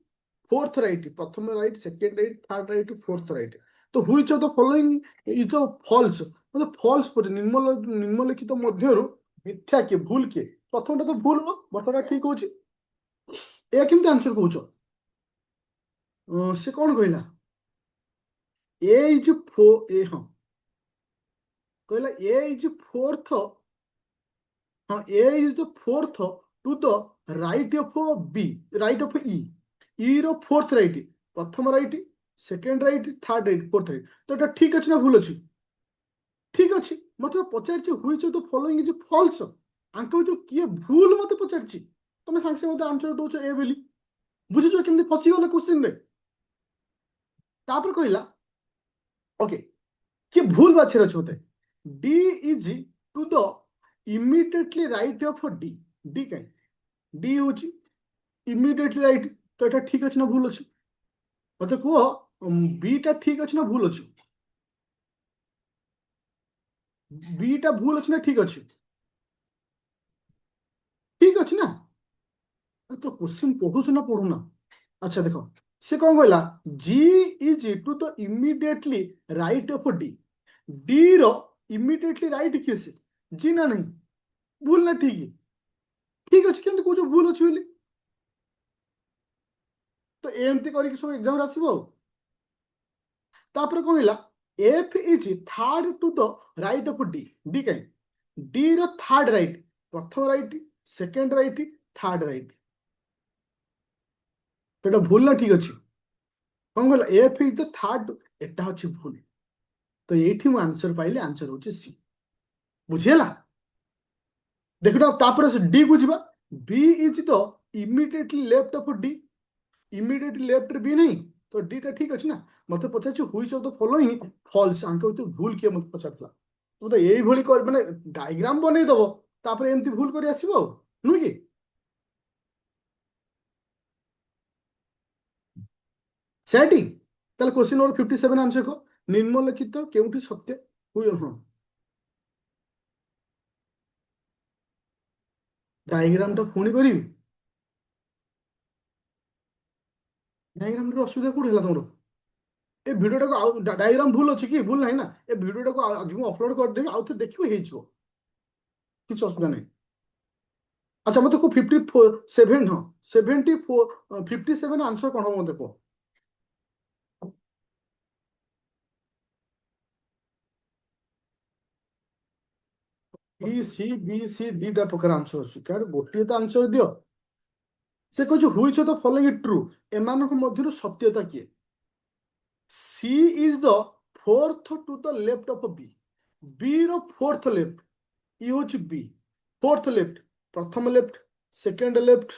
फोर्थ राइट प्रथम right second right third right fourth right तो which of the following is the false मतलब फॉल्स पर निम्नलिखित मध्यरु मिथ्या के भूल के प्रथमटा तो भूल न बटटा ठीक होछि ए केमते आंसर कहउछो से कोन कहला ए इज ए हां कहला ए इज फोर्थ हाँ A is the fourth to the right of B, right of E, E র ফোর্থ রাইট, প্রথম right, second right, third right, fourth right. তো এটা ঠিক ଅଛି ନା ଭୁଲ ଅଛି? ଠିକ ଅଛି। ମତେ ପଚାରିଛି which of the following is false, ଆଙ୍କ ଭିତରୁ କିଏ ଭୁଲ ମତେ ପଚାରିଛି, ତମେ ସାଙ୍ଗେ ସାଙ୍ଗେ ମତେ ଆନ୍ସର ଦଉଛ ଏ ବୋଲି। ବୁଝିଛ କେମିତି ଫସିଗଲେ କୋଶ୍ଚିନରେ? ତାପରେ କହିଲା ଓକେ, କିଏ ଭୁଲ ବାଛିବାର ଅଛି ମତେ। D is to the immediately right of D. D କାଇଁ, ଡି ହଉଛି ଇମିଡିଏଟଲି ରାଇଟ୍, ତ ଏଟା ଠିକ ଅଛି ନା ଭୁଲ ଅଛି? ମତେ କୁହ ବିଟା ଠିକ ଅଛି ନା ଭୁଲ ଅଛି? ବିଟା ଭୁଲ ଅଛି ନା ଠିକ ଅଛି? ଠିକ ଅଛି ନା? ତ କୋଶ୍ଚିନ୍ ପଢୁଛୁ ନା ପଢୁନା? ଆଚ୍ଛା ଦେଖ, ସେ କଣ କହିଲା, G is to the immediately right of D. D ର ଇମିଡିଏଟଲି ରାଇଟ୍ କିଏ ସେ? ଜି ନା ନାହିଁ? ଭୁଲ ନା ଠିକ? ଠିକ ଅଛି, କେମିତି କହୁଛ ଭୁଲ ଅଛି ବୋଲି? ତ ଏମିତି କରିକି ସବୁ ଏକ୍ସାମରେ ଆସିବ ଆଉ। ତାପରେ କଣ ହେଲା, F is third to the right of D. D କାଇଁ, ଡି ର ଥାର୍ଡ ରାଇଟ୍, ପ୍ରଥମ right, second right, third right. এটা ভুল না ঠিক ଅଛି? କଣ କହିଲା, ଏଫ୍ ଇଜ ଦ ଥାର୍ଡ, ଏଟା ହଉଛି ଭୁଲ। ତ ଏଇଠି ମୁଁ ଆନ୍ସର ପାଇଲି, ଆନ୍ସର ହଉଛି ସି। ବୁଝିହେଲା? ଦେଖିବା ତାପରେ ଡି କୁ ଯିବା। B is the immediately left of D. Immediately left B ନାହିଁ, ତ ଡି ଟା ଠିକ ଅଛି ନା? ମତେ ପଚାରୁଛି which of the following false, ଆଙ୍କ ଭିତରୁ ଭୁଲ କିଏ ମତେ ପଚାରୁଥିଲା। ତୁ ତ ଏଇଭଳି ମାନେ ଡାଇଗ୍ରାମ ବନେଇଦବ, ତାପରେ ଏମିତି ଭୁଲ କରି ଆସିବ ଆଉ, ନୁହେଁ କି? ସେଠି ତାହେଲେ କ୍ୱେଶ୍ଚିନ୍ ନମ୍ବର 57 ଆନ୍ସର କର। ନିମ୍ନଲିଖିତ କେଉଁଠି ସତ୍ୟ ହୁଏ? ହଁ, ଡାଇଗ୍ରାମ ଟା ପୁଣି କରିବି। ଡାଇଗ୍ରାମରେ ଅସୁବିଧା କୋଉଠି ହେଲା ତମର? ଏ ଭିଡ଼ିଓଟାକୁ ଆଉ ଡାଇଗ୍ରାମ ଭୁଲ ଅଛି କି? ଭୁଲ ନାହିଁ ନା? ଏ ଭିଡ଼ିଓଟାକୁ ଆଜି ମୁଁ ଅପଲୋଡ କରିଦେବି, ଆଉ ଥରେ ଦେଖିବ, ହେଇଯିବ, କିଛି ଅସୁବିଧା ନାହିଁ। ଆଚ୍ଛା ମତେ କୁହ 57, ହଁ 74, 57 ଆନ୍ସର କଣ ହବ ମତେ କୁହ। ବି ସି ଦିଟା ପ୍ରକାର ଆନ୍ସର ଅଛି, କାହାର ଗୋଟିଏ ତ ଆନ୍ସର ଦିଅ। ସେ କହୁଛି which of the following true, ଏମାନଙ୍କ ମଧ୍ୟରୁ ସତ୍ୟତା କିଏ? C is the fourth to the left of B. B ର ଫୋର୍ଥ ଲେଫ୍ଟ, ଇ ହଉଛି ବି, ଫୋର୍ଥ ଲେଫ୍ଟ, ପ୍ରଥମ left, second left,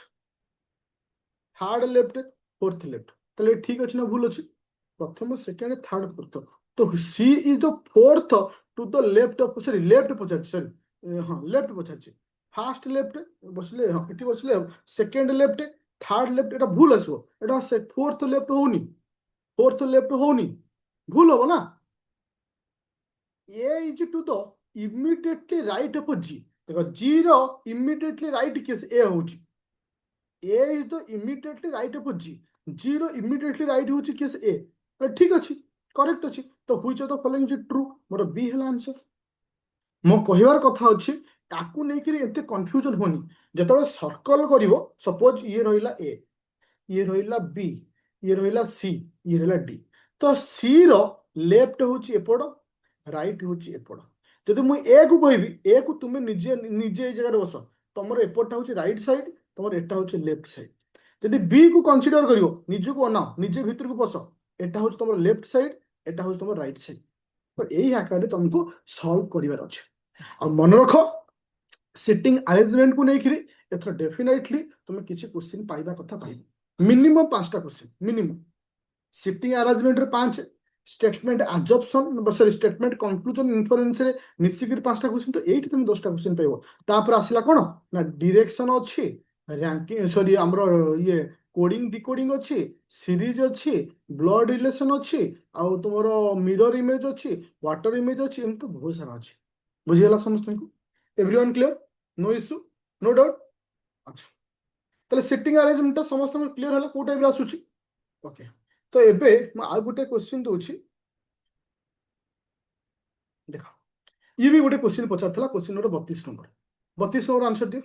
third left, fourth left. তাহলে ঠিক আছে না ভুল ଅଛି? প্রথম, সেকেন্ড, থার্ড, ফোর্থ। তো C is the fourth to the left of, sorry left পଚାରିଛି, সরি ହଁ লেফট পଚାରିଛି। ফার্স্ট লেফট বসলে, ହଁ ଏଠି ବସିଲେ ସେକେଣ୍ଡ ଲେଫ୍ଟ, ଥାର୍ଡ ଲେଫ୍ଟ, এটা ভুল ଆସିବ। এটা ଫୋର୍ଥ ଲେଫ୍ଟ ହଉନି, ଫୋର୍ଥ ଲେଫ୍ଟ ହଉନି, ଭୁଲ ହବ ନା? A is to the immediately right of G. ଦେଖ ଜି ର ଇମିଡିଏଟଲି ରାଇଟ୍ କିଏ? ଏ ହଉଛି, A is the immediately right of G. G ର immediately right ହଉଛି କିଏ? A। ତ ଠିକ ଅଛି, କରେକ୍ଟ ଅଛି। ତ which of the following is true? ମୋର B ହେଲା ଆନ୍ସର। ମୋ କହିବାର କଥା ଅଛି, ତାକୁ ନେଇକିରି ଏତେ କନଫ୍ୟୁଜନ ହୁଅନି। ଯେତେବେଳେ ସର୍କଲ କରିବ, ସପୋଜ ଇଏ ରହିଲା A, ଇଏ ରହିଲା B, ଇଏ ରହିଲା C, ଇଏ ରହିଲା D। ତ C ର ଲେଫ୍ଟ ହଉଛି ଏପଟ, ରାଇଟ୍ ହଉଛି ଏପଟ। ଯଦି ମୁଁ A କୁ କହିବି, A କୁ ତୁମେ ନିଜେ ନିଜେ ଏଇ ଜାଗାରେ ବସ, ତମର ଏପଟଟା ହଉଛି ରାଇଟ୍ ସାଇଡ୍, ତମର ଏଟା ହଉଛି ଲେଫ୍ଟ ସାଇଡ୍। ଯଦି B କୁ କନସିଡର କରିବ, ନିଜକୁ ଅନାଅ, ନିଜେ ଭିତରକୁ ବସ, ଏଟା ହଉଛି ତମର ଲେଫ୍ଟ ସାଇଡ୍, ଏଟା ହଉଛି ତମର ରାଇଟ୍ ସାଇଡ୍। ତ ଏଇ ଆକାରରେ ତମକୁ ସଲ୍ଭ କରିବାର ଅଛି। ଆଉ ମନେ ରଖ, ସିଟିଂ ଆରେଞ୍ଜମେଣ୍ଟକୁ ନେଇକିରି ଏଥର ଡେଫିନେଟଲି ତୁମେ କିଛି କ୍ୱେଶ୍ଚିନ୍ ପାଇବା କଥା ପାଇବ। ମିନିମମ୍ 5ଟା କ୍ୱେଶ୍ଚିନ୍ ମିନିମମ୍। ସିଟିଂ ଆରେଞ୍ଜମେଣ୍ଟରେ 5, statement assumption sorry statement conclusion ইনফরেন্সরে মিশিকি 5টা কোশ্চিন। তো এইটি তুমি 10টা কোশ্চিন পাইব। তারপরে আসলা কোণ না, ডিরেকশন অছি, র্যাঙ্কিং সরি আমার ইয়ে কোডিং ডিকোডিং অছি, সিরিজ অছি, ব্লড রিলেসন অছি, আউ তোমার মিরর ইমেজ অছি, ওয়াটার ইমেজ অছি, এমনি তো বহুত সারা আছে। বুঝিগলা সমস্তଙ୍କୁ? Everyone clear? No issue, no doubt? আচ্ছা, তাহলে সিটিং আরেঞ্জমেন্টটা ସମସ୍ତଙ୍କର କ୍ଲିୟର ହେଲା କୋଉ ଟାଇପର ଆସୁଛି? ଓକେ, ତ ଏବେ ମୁଁ ଆଉ ଗୋଟେ କ୍ୱେଶ୍ଚିନ୍ ଦଉଛି, ଦେଖ। ଇଏ ବି ଗୋଟେ କ୍ୱେଶ୍ଚିନ୍ ପଚାରିଥିଲା, question number 32 number. 32 number answer ଦିଅ।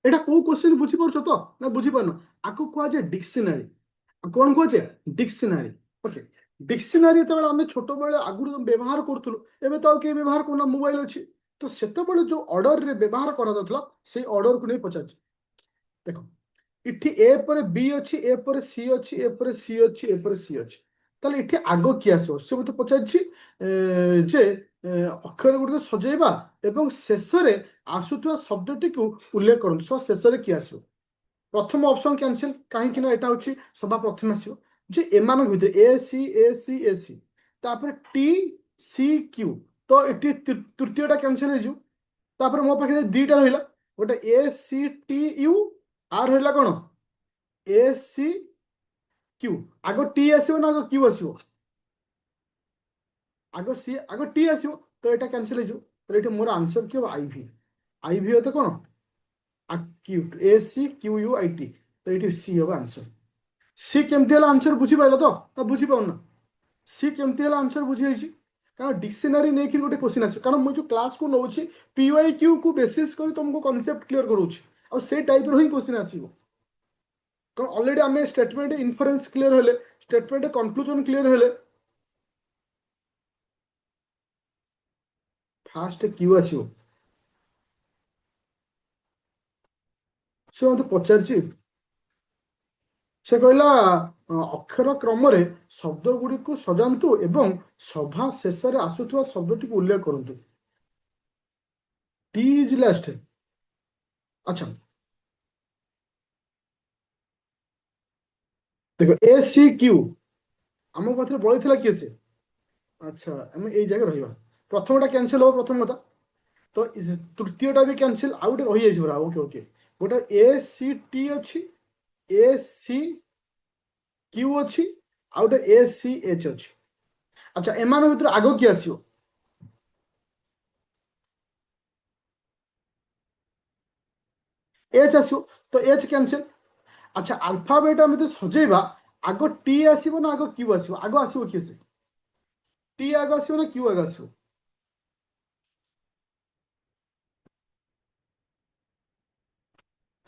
এটা କୋଉ କ୍ୱେଶ୍ଚିନ୍ ବୁଝିପାରୁଛ ତ ନା ବୁଝିପାରୁନ? ଆକୁ କୁହାଯାଏ ଡିକ୍ସନାରୀ। କଣ କୁହାଯାଏ? ଡିକ୍ସନାରୀ। ଓକେ, ଡିକ୍ସନାରୀ ଯେତେବେଳେ ଆମେ ଛୋଟବେଳେ ଆଗରୁ ବ୍ୟବହାର କରୁଥିଲୁ, ଏବେ ତ ଆଉ କେହି ବ୍ୟବହାର କରୁନା, ମୋବାଇଲ ଅଛି। ତ ସେତେବେଳେ ଯୋଉ ଅର୍ଡରରେ ବ୍ୟବହାର କରାଯାଉଥିଲା ସେଇ ଅର୍ଡରକୁ ନେଇ ପଚାରୁଛି। ଦେଖ, ଏଠି ଏ ପରେ ବି ଅଛି, ଏ ପରେ ସି ଅଛି, ଏ ପରେ ସି ଅଛି, ଏ ପରେ ସି ଅଛି। ତାହେଲେ ଏଠି ଆଗ କିଏ ଆସିବ? ସେ ମତେ ପଚାରିଛି ଯେ ଅକ୍ଷର ଗୁଡ଼ିକ ସଜେଇବା ଏବଂ ଶେଷରେ ଆସୁଥିବା ଶବ୍ଦଟିକୁ ଉଲ୍ଲେଖ କରନ୍ତୁ। ଶେଷରେ କିଏ ଆସିବ? ପ୍ରଥମ ଅପସନ କ୍ୟାନସେଲ, କାହିଁକି ନା ଏଟା ହଉଛି ସଭା ପ୍ରଥମେ ଆସିବ। ଯେ ଏମାନଙ୍କ ଭିତରେ ଏ ସି ତାପରେ ଟି ସି କ୍ୟୁ, ତ ଏଠି ତୃତୀୟଟା କ୍ୟାନସେଲ ହେଇଯିବ। ତାପରେ ମୋ ପାଖରେ ଦିଟା ରହିଲା, ଗୋଟେ ଏ ସି ଟି ୟୁ, ଆର ରହିଲା କଣ ଏ ସି କ୍ୟୁ। ଆଗ ଟି ଆସିବ ନା ଆଗ କ୍ୟୁ ଆସିବ? ଆଗ ଟି ଆସିବ, ତ ଏଇଟା କ୍ୟାନସେଲ ହେଇଯିବ। ତ ଏଠି ମୋର ଆନ୍ସର କି ହବ? ଆଇଭି। ଆଇଭି ହତେ କଣ? Acquit, A C Q U I T. ତ ଏଠି ସି ହବ ଆନ୍ସର। ସି କେମିତି ହେଲା ଆନ୍ସର ବୁଝିପାରିଲ ତ ନା ବୁଝିପାରୁନ? ସି କେମିତି ହେଲା ଆନ୍ସର ବୁଝିଯାଇଛି? କାରଣ ଡିକ୍ସନାରୀ ନେଇକି ଗୋଟେ କ୍ୱେଶ୍ଚିନ୍ ଆସିବ। କାରଣ ମୁଁ ଯୋଉ କ୍ଲାସକୁ ନଉଛି ପିୱାଇ କ୍ୟୁ କୁ ବେସିସ୍ କରି ତମକୁ କନସେପ୍ଟ କ୍ଲିୟର କରୁଛି, ଆଉ ସେଇ ଟାଇପର ହିଁ କ୍ୱେଶ୍ଚିନ୍ ଆସିବ। କାରଣ ଅଲରେଡି ଆମେ ଷ୍ଟେଟମେଣ୍ଟ ଇନଫରେନ୍ସ କ୍ଲିୟର ହେଲେ, ଷ୍ଟେଟମେଣ୍ଟ କନକ୍ଲୁଜନ କ୍ଲିୟର ହେଲେ, ଫାଷ୍ଟ କ୍ୟୁ ଆସିବ। ସେ ମତେ ପଚାରିଛି, ସେ କହିଲା ଅକ୍ଷର କ୍ରମରେ ଶବ୍ଦ ଗୁଡ଼ିକୁ ସଜାନ୍ତୁ ଏବଂ ସଭା ଶେଷରେ ଆସୁଥିବା ଶବ୍ଦଟିକୁ ଉଲ୍ଲେଖ କରନ୍ତୁ। ଟି ଇଜ ଲାଷ୍ଟ। ଆଚ୍ଛା, ଦେଖ ଏ ସି କ୍ୟୁ ଆମ ପାଖରେ ବଳିଥିଲା କିଏ ସେ? ଆଚ୍ଛା, ଆମେ ଏଇ ଜାଗାରେ ରହିବା। ପ୍ରଥମଟା କ୍ୟାନସେଲ ହବ, ପ୍ରଥମ କଥା। ତ ତୃତୀୟଟା ବି କ୍ୟାନସେଲ, ଆଉ ଗୋଟେ ରହିଯାଇଛି ପୁରା। ଓକେ ଓକେ, ଗୋଟେ ଏ ସି ଟି ଅଛି, ଏ ସି କ୍ୟୁ ଅଛି, ଆଉ ଗୋଟେ ଏ ସି ଏଚ୍ ଅଛି। ଆଚ୍ଛା, ଏମାନଙ୍କ ଭିତରୁ ଆଗ କିଏ ଆସିବ? ଏଚ୍ ଆସିବ, ତ ଏଚ୍ କ୍ୟାନସେଲ। ଆଚ୍ଛା, ଆଲଫାବେଟ୍ ଆମେ ଯଦି ସଜେଇବା, ଆଗ ଟି ଆସିବ ନା ଆଗ କ୍ୟୁ ଆସିବ? ଆଗ ଆସିବ କିଏ ସେ? ଟି ଆଗ ଆସିବ ନା କ୍ୟୁ ଆଗ ଆସିବ?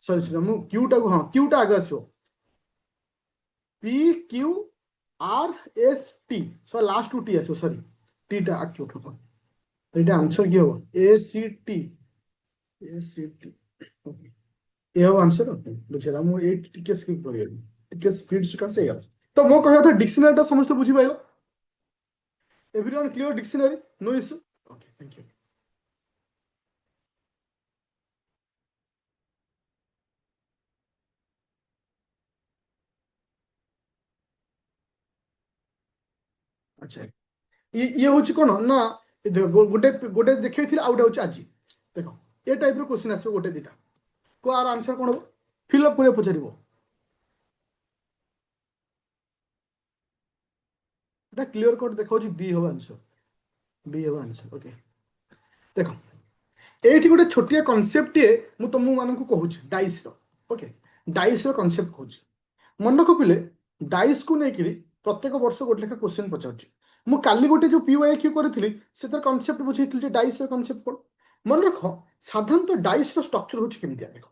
ସରି ସରି, ମୁଁ କ୍ୟୁଟାକୁ, ହଁ କ୍ୟୁଟା ଆଗ ଆସିବ। P Q R S T, sorry last T ଆସିବ, ସରି ଟିଟା ଆକ୍ୟୁ। ଏଇଟା ଆନ୍ସର କି ହବ? A C T, A C T. ଏ ହବ ଆନ୍ସର। ବୁଝିଲା, ମୁଁ ଏଇଠି ଟିକେ ସ୍କିପ୍ କରିଗଲି, ଟିକେ ସ୍ପିଡ ସକାଶେ ହେଇଗଲା। ତ ମୋ କହିବା କଥା ଡିକ୍ସନାରୀଟା ସମସ୍ତେ ବୁଝିପାରିଲ? Everyone clear dictionary? No issue? Okay, thank you. ଆଚ୍ଛା, ଇଏ ହଉଛି କଣ ନା, ଗୋଟେ ଗୋଟେ ଦେଖେଇଥିଲେ, ଆଉ ଗୋଟେ ହଉଛି ଆଜି। ଦେଖ, ଏ ଟାଇପର କ୍ୱେଶ୍ଚିନ୍ ଆସିବ ଗୋଟେ ଦିଟା। କୋ ଆର ଆନ୍ସର କଣ ହବ? ଫିଲ୍ଅପ୍ କରିବାକୁ ପଚାରିବ। এটা କ୍ଲିୟର କଟ୍ ଦେଖାଉଛି ବି ହବ ଆନ୍ସର। ବି ହବ ଆନ୍ସର। ଓକେ, ଦେଖ ଏଇଠି ଗୋଟେ ଛୋଟିଆ କନସେପ୍ଟଟିଏ ମୁଁ ତମ ମାନଙ୍କୁ କହୁଛି ଡାଇସ୍ର। ଓକେ, ଡାଇସ୍ର କନସେପ୍ଟ କହୁଛି। ମନେ ରଖ ପିଲେ, ଡାଇସ୍କୁ ନେଇକିରି ପ୍ରତ୍ୟେକ ବର୍ଷ ଗୋଟେ ଲେଖା କ୍ୱେଶ୍ଚିନ୍ ପଚାରୁଛି। ମୁଁ କାଲି ଗୋଟେ ଯୋଉ ପିୱାଇ କରିଥିଲି, ସେଥିରେ କନସେପ୍ଟ ବୁଝେଇଥିଲି ଯେ ଡାଇସ୍ର କନସେପ୍ଟ କଣ। ମନେ ରଖ, ସାଧାରଣତଃ ଡାଇସ୍ର ଷ୍ଟ୍ରକ୍ଚର ହଉଛି କେମିତିଆ। ଦେଖ,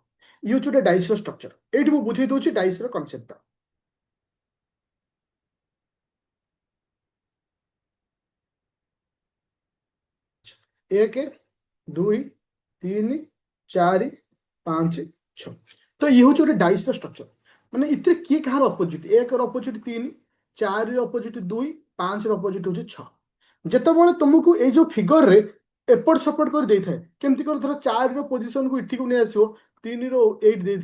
ଇଏ ହଉଛି ଗୋଟେ ଡାଇସ୍ର ଷ୍ଟ୍ରକ୍ଚର। ଏଇଠି ମୁଁ ବୁଝେଇ ଦଉଛି ଡାଇସ୍ର କନସେପ୍ଟଟା। ଏକ, ଦୁଇ, ତିନି, ଚାରି, ପାଞ୍ଚ, ଛଅ। ତ ଇଏ ହଉଛି ଗୋଟେ ଡାଇସ୍ର ଷ୍ଟ୍ରକ୍ଚର। ମାନେ ଏଥିରେ କିଏ କାହାର ଅପୋଜିଟ୍? ଏକର ଅପୋଜିଟ୍ ତିନି, ଚାରିର ଅପୋଜିଟ୍ ଦୁଇ, ପାଞ୍ଚର ଅପୋଜିଟ୍ ହଉଛି ଛଅ। ଯେତେବେଳେ ତୁମକୁ ଏଇ ଯୋଉ ଫିଗରରେ ଏପଟ ସେପଟ କରି ଦେଇଥାଏ, କେମିତି କରି ଧର ଚାରିର ପୋଜିସନକୁ ଏଠିକୁ ନେଇ ଆସିବ, ତିନିର ଏଇଟ୍ ଦେଇ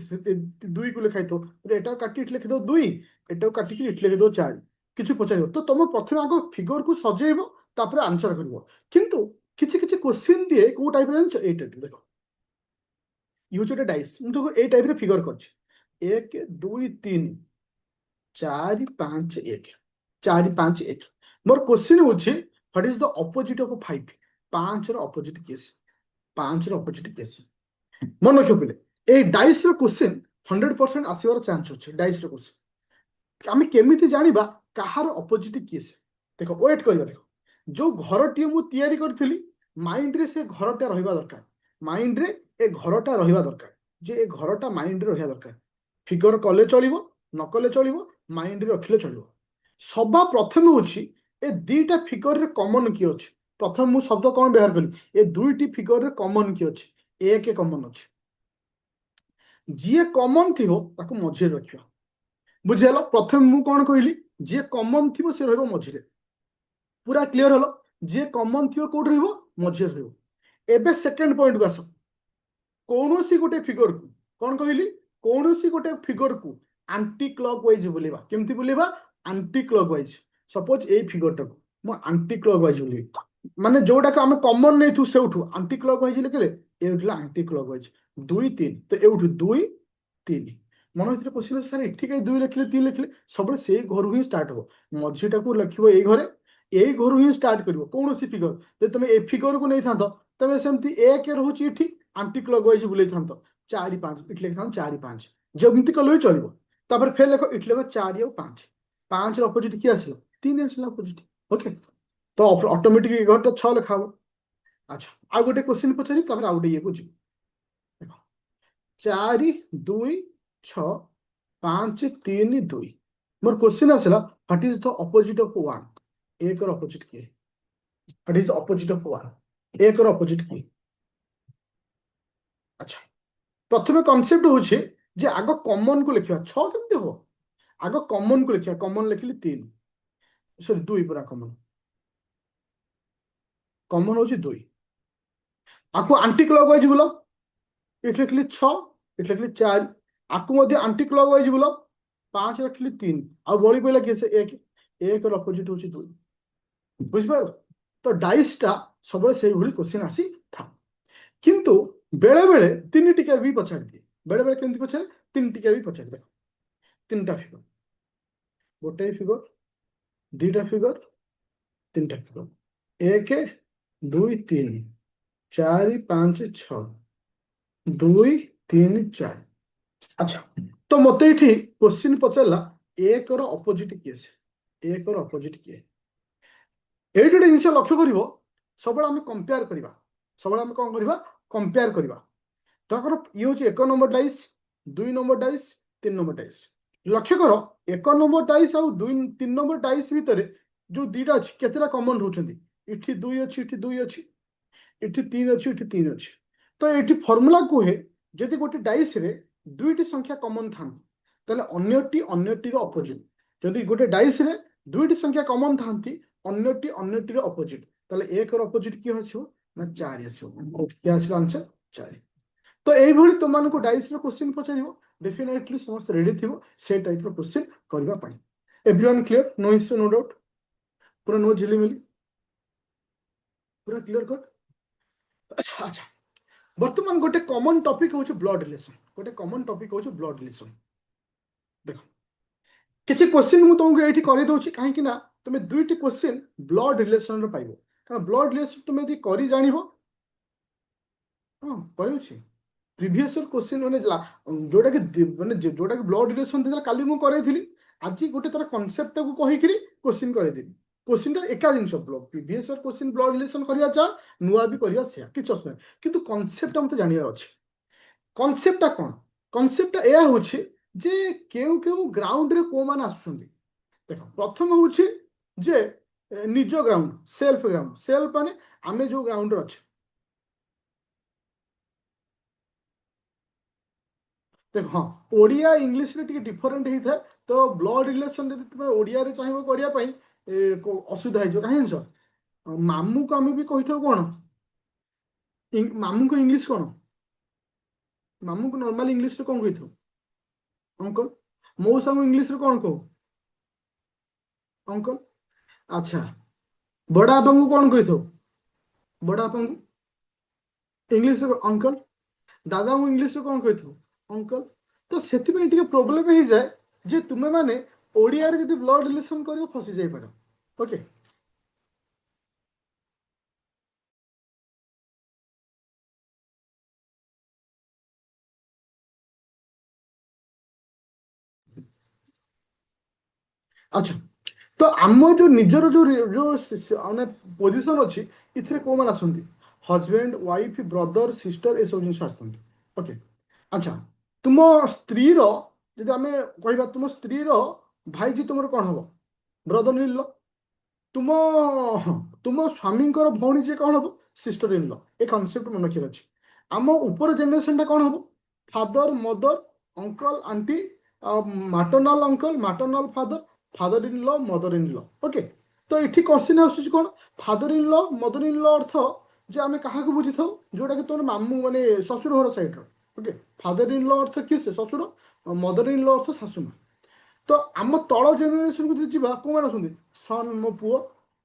ଦୁଇକୁ ଲେଖାଇଥିବ, ଏଟାକୁ କାଟି ଏଠି ଲେଖିଦବ ଦୁଇ, ଏଟାକୁ କାଟିକି ଏଠି ଲେଖିଦବ ଚାରି। କିଛି ପଚାରିବ ତ ତମେ ପ୍ରଥମେ ଆଗ ଫିଗରକୁ ସଜେଇବ, ତାପରେ ଆନ୍ସର କରିବ। କିନ୍ତୁ କିଛି କିଛି କ୍ୱେଶ୍ଚିନ୍ ଦିଏ କୋଉ ଟାଇପର ଜାଣିଛ? ଏଇ ଟାଇପର। ଦେଖ, ଇଏ ହଉଛି ଗୋଟେ ଡାଇସ୍। ମୁଁ ତାକୁ ଏଇ ଟାଇପର ଫିଗର କରିଛି। ଏକ, ଦୁଇ, ତିନି, ଚାରି, ପାଞ୍ଚ, ଏକ, ଚାରି, ପାଞ୍ଚ, ଏକ। ମୋର କ୍ୱେଶ୍ଚିନ୍ ହଉଛି what is the opposite of five? ପାଞ୍ଚର ଅପୋଜିଟ୍ କିଏ? ପାଞ୍ଚର ଅପୋଜିଟ୍ କିଏ? ମନେ ରଖିବ ପିଲେ, ଏଇ ଡାଇସ୍ର କ୍ୱେଶ୍ଚିନ୍ 100% ଆସିବାର ଚାନ୍ସ ଅଛି। ଡାଇସ୍ର କ୍ୱେଶ୍ଚିନ୍ ଆମେ କେମିତି ଜାଣିବା କାହାର ଅପୋଜିଟ୍ କିଏ ସେ? ଦେଖ, ୱେଟ୍ କରିବା। ଦେଖ, ଯୋଉ ଘରଟିଏ ମୁଁ ତିଆରି କରିଥିଲି, ମାଇଣ୍ଡରେ ସେ ଘରଟା ରହିବା ଦରକାର। ମାଇଣ୍ଡରେ ଏ ଘରଟା ରହିବା ଦରକାର। ଯେ ଏ ଘରଟା ମାଇଣ୍ଡରେ ରହିବା ଦରକାର। ଫିଗର କଲେ ଚଳିବ, ନ କଲେ ଚଳିବ, ମାଇଣ୍ଡରେ ରଖିଲେ ଚଳିବ। ସବା ପ୍ରଥମେ ହଉଛି ଏ ଦିଟା ଫିଗରରେ କମନ କିଏ ଅଛି। ପ୍ରଥମେ ମୁଁ ଶବ୍ଦ କଣ ବ୍ୟବହାର କଲି, ଏ ଦୁଇଟି ଫିଗରରେ କମନ କିଏ ଅଛି, ଏକ କମନ ଅଛି। ଯିଏ କମନ ଥିବ ତାକୁ ମଝିରେ ରଖିବା। ବୁଝିଗଲ? ପ୍ରଥମେ ମୁଁ କଣ କହିଲି, ଯିଏ କମନ ଥିବ ସେ ରହିବ ମଝିରେ। ପୁରା କ୍ଲିୟର ହଲ? ଯିଏ କମନ ଥିବ କୋଉଠି ରହିବ, ମଝିରେ ରହିବ। ଏବେ ସେକେଣ୍ଡ ପଏଣ୍ଟକୁ ଆସ। କୌଣସି ଗୋଟେ ଫିଗରକୁ, କଣ କହିଲି, କୌଣସି ଗୋଟେ ଫିଗରକୁ ଆଣ୍ଟି କ୍ଲକ୍ ୱାଇଜ ବୁଲେଇବା। କେମିତି ବୁଲେଇବା, ଆଣ୍ଟି କ୍ଲକ୍ ୱାଇଜ। ସପୋଜ ଏଇ ଫିଗରଟାକୁ ମୁଁ ଆଣ୍ଟି କ୍ଲକ୍ ୱାଇଜ ବୁଲେଇବି, ମାନେ ଯୋଉଟାକୁ ଆମେ କମନ ନେଇଥିବୁ ସେଇଠୁ ଆଣ୍ଟି କ୍ଲକ୍ ୱାଇଜ ଲେଖିଲେ ଏଉଠୁ ଆଣ୍ଟି କ୍ଲକ୍ ୱାଇଜ 2 3, ତ ଏଉଠୁ 2 3। ମନ ଭିତରେ ପଶିଲେ ସାର୍ ଏଠି କାହିଁ 2 ଲେଖିଲେ 3 ଲେଖିଲେ, ସବୁବେଳେ ସେଇ ଘରୁ ହିଁ ଷ୍ଟାର୍ଟ ହବ। ମଝିଟାକୁ ଲେଖିବ ଏଇ ଘରେ, ଏଇ ଘରୁ ହିଁ ଷ୍ଟାର୍ଟ କରିବ। କୌଣସି ଫିଗର ଯଦି ତମେ ଏ ଫିଗରକୁ ନେଇଥାନ୍ତ, ତମେ ସେମିତି ଏକ ରହୁଛି ଏଠି, ଆଣ୍ଟି କ୍ଲକ୍ ୱାଇଜ ବୁଲେଇଥାନ୍ତ 4 5, ଏଠି ଲେଖିଥାନ୍ତ 4 5, ଯେମିତି କଲେ ବି ଚଳିବ। ତାପରେ ଫେର ଲେଖ, ଏଠି ଲେଖ 4 ଆଉ 5, 5 ର ଅପୋଜିଟ କିଏ ଆସିଲା, 3 ଆସିଲା ଅପୋଜିଟ। ଓକେ, ତ ଅଟୋମେଟିକ ଘରଟା 6 ଲେଖା ହବ। ଆଚ୍ଛା, ଆଉ ଗୋଟେ କ୍ୱେଶ୍ଚିନ୍ ପଚାରି ତାପରେ ଆଉ ଗୋଟେ ଇଏକୁ ଯିବୁ। ଦେଖ, 4 2 6 5 3 2। ମୋର क्वेश्चन ଆସିଲା, what is the opposite of 1? एक ର ଅପୋଜିଟ କିଏ? What is the opposite of 1? एक ର ଅପୋଜିଟ କିଏ? ଆଚ୍ଛା, ପ୍ରଥମେ କନସେପ୍ଟ ହଉଛି ଯେ ଆଗ କମନ କୁ ଲେଖିବା। 6 କେମିତି ହବ, ଆଗ କମନ କୁ ଲେଖିବା। କମନ ଲେଖିଲି 3, ସରି 2, ପୁରା କମନ। କମନ ହଉଛି 2। ଆକୁ ଆଣ୍ଟି କ୍ଲକ୍ ୱାଇଜ ବୁଲ, ଏଠି ଲେଖିଲି 6, ଏଠି ଲେଖିଲି 4। ଆକୁ ମଧ୍ୟ ଆଣ୍ଟି କ୍ଲକ୍ ୱାଇଜ ବୁଲ, 5 ରଖିଲି 3, ଆଉ ବଳି ପଇଲା କିଏ, ସେ 1। 1 ର ଅପୋଜିଟ ହଉଛି 2। ବୁଝିପାରିଲ? ତ ଡାଇସଟା ସବୁବେଳେ ସେଇଭଳି କ୍ୱେଶ୍ଚିନ୍ ଆସିଥାଏ। କିନ୍ତୁ ବେଳେ ବେଳେ 3 ଟିକିଆ ବି ପଚାରି ଦିଏ। ବେଳେ ବେଳେ କେମିତି ପଚାରେ, 3 ଟିକିଆ ବି ପଚାରି ଦିଏ। 3ଟା ଫିଗର, ଗୋଟେ ଫିଗର, 2ଟା ଫିଗର, 3ଟା ଫିଗର, 1 2 3 4 5 6 2 3 4। ଆଚ୍ଛା, ତ ମତେ ଏଠି କ୍ୱେଶ୍ଚିନ୍ ପଚାରିଲା 1 ର ଅପୋଜିଟ କିଏ ସେ, 1 ର ଅପୋଜିଟ କିଏ? ଏଇଠି ଗୋଟେ ଜିନିଷ ଲକ୍ଷ୍ୟ କରିବ, ସବୁବେଳେ ଆମେ କମ୍ପେୟାର କରିବା। ସବୁବେଳେ ଆମେ କଣ କରିବା, କମ୍ପେୟାର କରିବା। ଧର ଇଏ ହଉଛି 1 number dice, 2 number dice, 3 number dice. ଲକ୍ଷ୍ୟ କର, 1 ନମ୍ବର ଡାଇସ୍ ଆଉ 3 ନମ୍ବର ଡାଇସ୍ ଭିତରେ ଯୋଉ ଦିଟା ଅଛି, କେତେଟା କମନ ରହୁଛନ୍ତି? ଏଠି 2 ଅଛି, ଏଠି 2 ଅଛି, ଏଠି 3 ଅଛି, ଏଠି 3 ଅଛି। ତ ଏଠି ଫର୍ମୁଲା କୁହେ, ଯଦି ଗୋଟେ ଡାଇସ୍ ରେ 2ଟି ସଂଖ୍ୟା କମନ ଥାନ୍ତି, ତାହେଲେ ଅନ୍ୟଟିର ଅପୋଜିଟ। ଯଦି ଗୋଟେ ଡାଇସ୍ ରେ 2ଟି ସଂଖ୍ୟା କମନ ଥାନ୍ତି, ଅନ୍ୟଟିର ଅପୋଜିଟ, ତାହେଲେ 1 ର ଅପୋଜିଟ କିଏ ଆସିବ ନା 4 ଆସିବ। କିଏ ଆସିବ ଆନ୍ସର 4। ତ এইଭଳି ତୁମମାନଙ୍କୁ ଡାଇସ୍ର କ୍ୱେଶ୍ଚିନ୍ ପଚାରିବ, ଡେଫିନେଟଲି ସମସ୍ତେ ରେଡି ଥିବ ସେ ଟାଇପ୍ର କ୍ୱେଶ୍ଚିନ୍ କରିବା ପାଇଁ। Everyone clear, no issue no doubt, ପୁରା नो ଝିଲିମିଲି, ପୁରା କ୍ଲିୟର କଟ୍। ଆଚ୍ଛା, ବର୍ତ୍ତମାନ ଗୋଟେ କମନ ଟପିକ ହଉଛି ବ୍ଲଡ ରିଲେସନ। ଗୋଟେ କମନ ଟପିକ ହଉଛି ବ୍ଲଡ ରିଲେସନ। ଦେଖ, କିଛି କ୍ୱେଶ୍ଚିନ୍ ମୁଁ ତମକୁ ଏଇଠି କରିଦଉଛି, କାହିଁକି ନା তুমি 2ଟି କ୍ୱେଶ୍ଚିନ୍ ବ୍ଲଡ ରିଲେସନର ପାଇବ। କାରଣ ବ୍ଲଡ ରିଲେସନ ତୁମେ ଯଦି କରି ଜାଣିବ, ହଁ କହିଉଛି ପ୍ରିଭିୟସ୍ କ୍ୱେଶ୍ଚିନ୍ ମାନେ ଯୋଉଟାକି ବ୍ଲଡ ରିଲେସନ ଦେଇଥିଲା, କାଲି ମୁଁ କରେଇଥିଲି। ଆଜି ଗୋଟେ ତାର କନସେପ୍ଟଟାକୁ କହିକିରି କ୍ୱେଶ୍ଚିନ୍ କରେଇଦେବି। क्वेश्चन एका जिनस प्रीवियस क्वेश्चन ब्लड रिलेशन करिया चा, नुआ भी करिया से कि असुविधा, किंतु कॉन्सेप्ट हमते जानिबार अछि। कॉन्सेप्टटा कोन, कॉन्सेप्टटा एया होछि जे केउ केउ ग्राउंड रे को मान आसुछन्ती। देखो, प्रथम होछि जे निज ग्राउंड, सेल्फ ग्राउंड। सेल्फ माने आमे जो ग्राउंड रे अछि। देखो, हाँ, ओडिया इंग्लिश रे टिके डिफरेंट ही था। तो ब्लड रिलेशन यदि तुम ओडिया रे चाहिबो करिया पई असुविधा हो कहीं सर। मामू को आम भी कही था कौन, मामू को इंग्लिश कौन, मामू को नॉर्मल इंग्लिश रे कौन कही था, अंकल। मौसा को इंग्लिश रे कौन कहो, अंकल। अच्छा, बड़ा बापा को कौन कही था, बड़ा बापा को इंग्लिश रे अंकल। दादा को इंग्लिश रे कौन कही था, अंकल। तो सेति में टिके प्रॉब्लम ही जाए जे तुमे माने ओडिया रे यदि ब्लड रिलेशन करियो फसी जाई पारो। ओके, अच्छा। तो आम जो निजर जो जो पोजिशन अच्छी इथे कौ मैंने आसती, हजबैंड वाइफ ब्रदर सिस्टर ये सब जिन आसती। ओके, अच्छा तुम स्त्री रो जदि आम कह तुम स्त्री रो भाई जी तुम कौन हम ब्रदर इन ल तुम तुम स्वामी भौणी जे कौन हम सिस्टर इन ल ए कनसेप्ट मन रखिए अच्छे आम ऊपर जेनेरेशन कौन हम father mother uncle aunty maternal uncle maternal father father in law mother इन ल ओके तो ये क्वेश्चन आसूँ कौन फादर इन ल मदर इन ल अर्थ जे आम क्या बुझी था जोटा कि तुम मामू माने शशुर घर सैड्र ओके फादर इन ल अर्थ किए से शशुर मदर इन ल अर्थ शाशु तो आम तल जेनेरेशन को जी कौन मैंने सन मो पुओ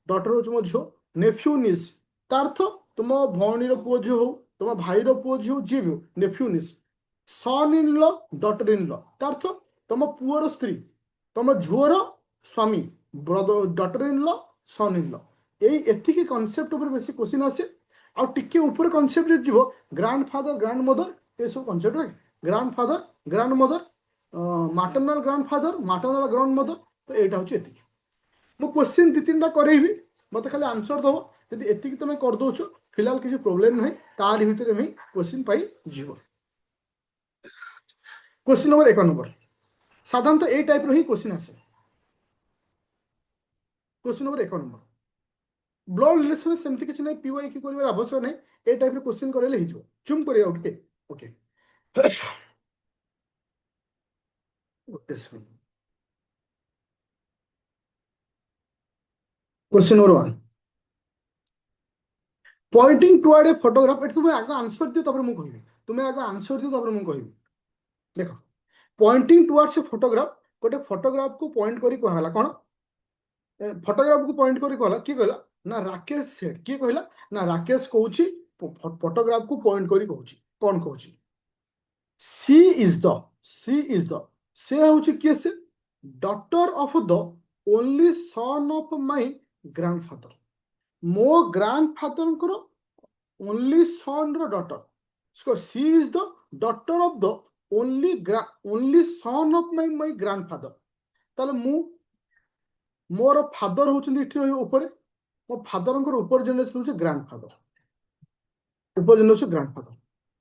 डटर हूँ मो झील नेफ्यू निस तार्थ तुम भौणी पुओ झी हो तुम भाई पुओ झी हो जी भी नेफ्यू निस सन इन ल डटर इन ल तार्थ तुम पुओर स्त्री तुम झुओर स्वामी ब्रदर डटर इन ल सन इन ल यही एतिकी कनसेप्ट उपर बेसी क्वेश्चन आसे आ टिके ऊपर कनसेप्ट जीव ग्रांड फादर ग्रांड मदर ये सब concept grandfather grandmother maternal grandfather maternal grandmother तो यहाँ हूँ ये मु क्वेश्चन दी तीन करेबी मत खाली आंसर दब जब एति तुम करदौ फिलहाल किसी प्रोब्लेम ना तार भितर में क्वेश्चन पाई जीव क्वेश्चन नंबर 1 साधारणतः ये टाइप रि क्वेश्चन आसे क्वेश्चन नंबर 1 ब्लड रिलेशन सेमती किसी ना पीवाई की कर आवश्यक नहीं ए टाइप क्वेश्चन करे चुम कर okay question number 1 pointing toward a photograph ये तुम्हें आगे आंसर दियो तब मुझे कहबी तुम्हें आगे आंसर दियो तब मुझे कहबी देख पॉइंटिंग टुवर्ड्स ए फोटोग्राफ गोटे फोटोग्राफ को पॉइंट करी कहला कौन फोटोग्राफ को पॉइंट करी कहला किए कहला ना राकेश सेठ किए कहला ना राकेश कहूची फोटोग्राफ को पॉइंट करी कहूची कौन कहूची C is the C is the से होची किए से daughter of the only son of my grandfather मो ग्रैंडफादर को ओनली सन रो daughter so C is the daughter of the only son of my grandfather ताले मु मोर फादर होचंदी इठी ऊपर मो फादर को ऊपर जनरेशन होचे ग्रैंडफादर ऊपर जनरेशन ग्रैंडफादर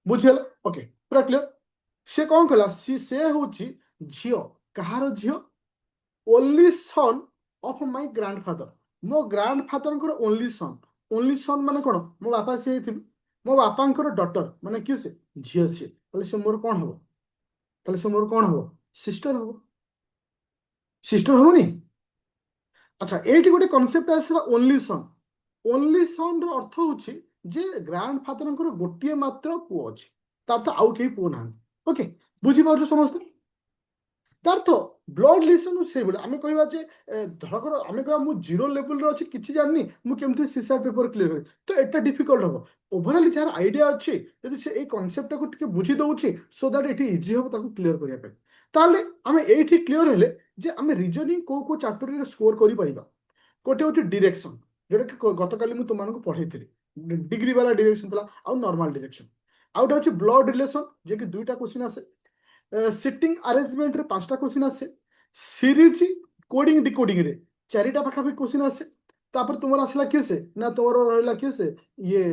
बुझियल ओके पूरा क्लियर से कौन कहला सी से होची झियो कहार झियो only son of my grandfather मो ग्रैंडफादर को ओनली सन माने कोन मो बापा से थि मो बापा को डॉटर माने कि से झियो से ताले से मोर कोन हो ताले से मोर कोन हो सिस्टर हो नी अच्छा एटी गोटे कॉन्सेप्ट आसला ओनली सन रो अर्थ होची जे ग्रैंडफादर को गोटिए मात्र पुओ अछि तार तो आउ केही पुओ ना ओके बुझी पाउछ समस्त तार तो ब्लड रिलेशन से बोले आमे कहबा जे धरकर आमे कहबा मु जीरो लेवल रो अछि किछि जाननी मु केमथि सीसा पेपर क्लियर करी तो एटा डिफिकल्ट हो ओवरऑल यार आइडिया अछि यदि से ए कांसेप्ट को टिके बुझी दउछि सो दैट इट इजी हो ताको क्लियर करिया पे ताले आमे एठी क्लियर हेले जे आमे रीजनिंग को चैप्टर रे स्कोर करि परिबा गोटे हूँ डिरेक्शन जोटा कि गतकाली मुझे तुमको पढ़ाई डिग्री वाला डिरेक्शन था आउ नॉर्मल डिरेक्शन आउटा हूँ ब्लड रिलेशन जे कि दुईटा क्वेश्चन आसे सिटिंग अरेंजमेंट रे 5टा क्वेश्चन आसे सीरीज कोडिंग डिकोडिंग रे 4टा पाखापाखि क्वेश्चन आसे तापर तुम आसला किए से ना तुम रहा किए से ये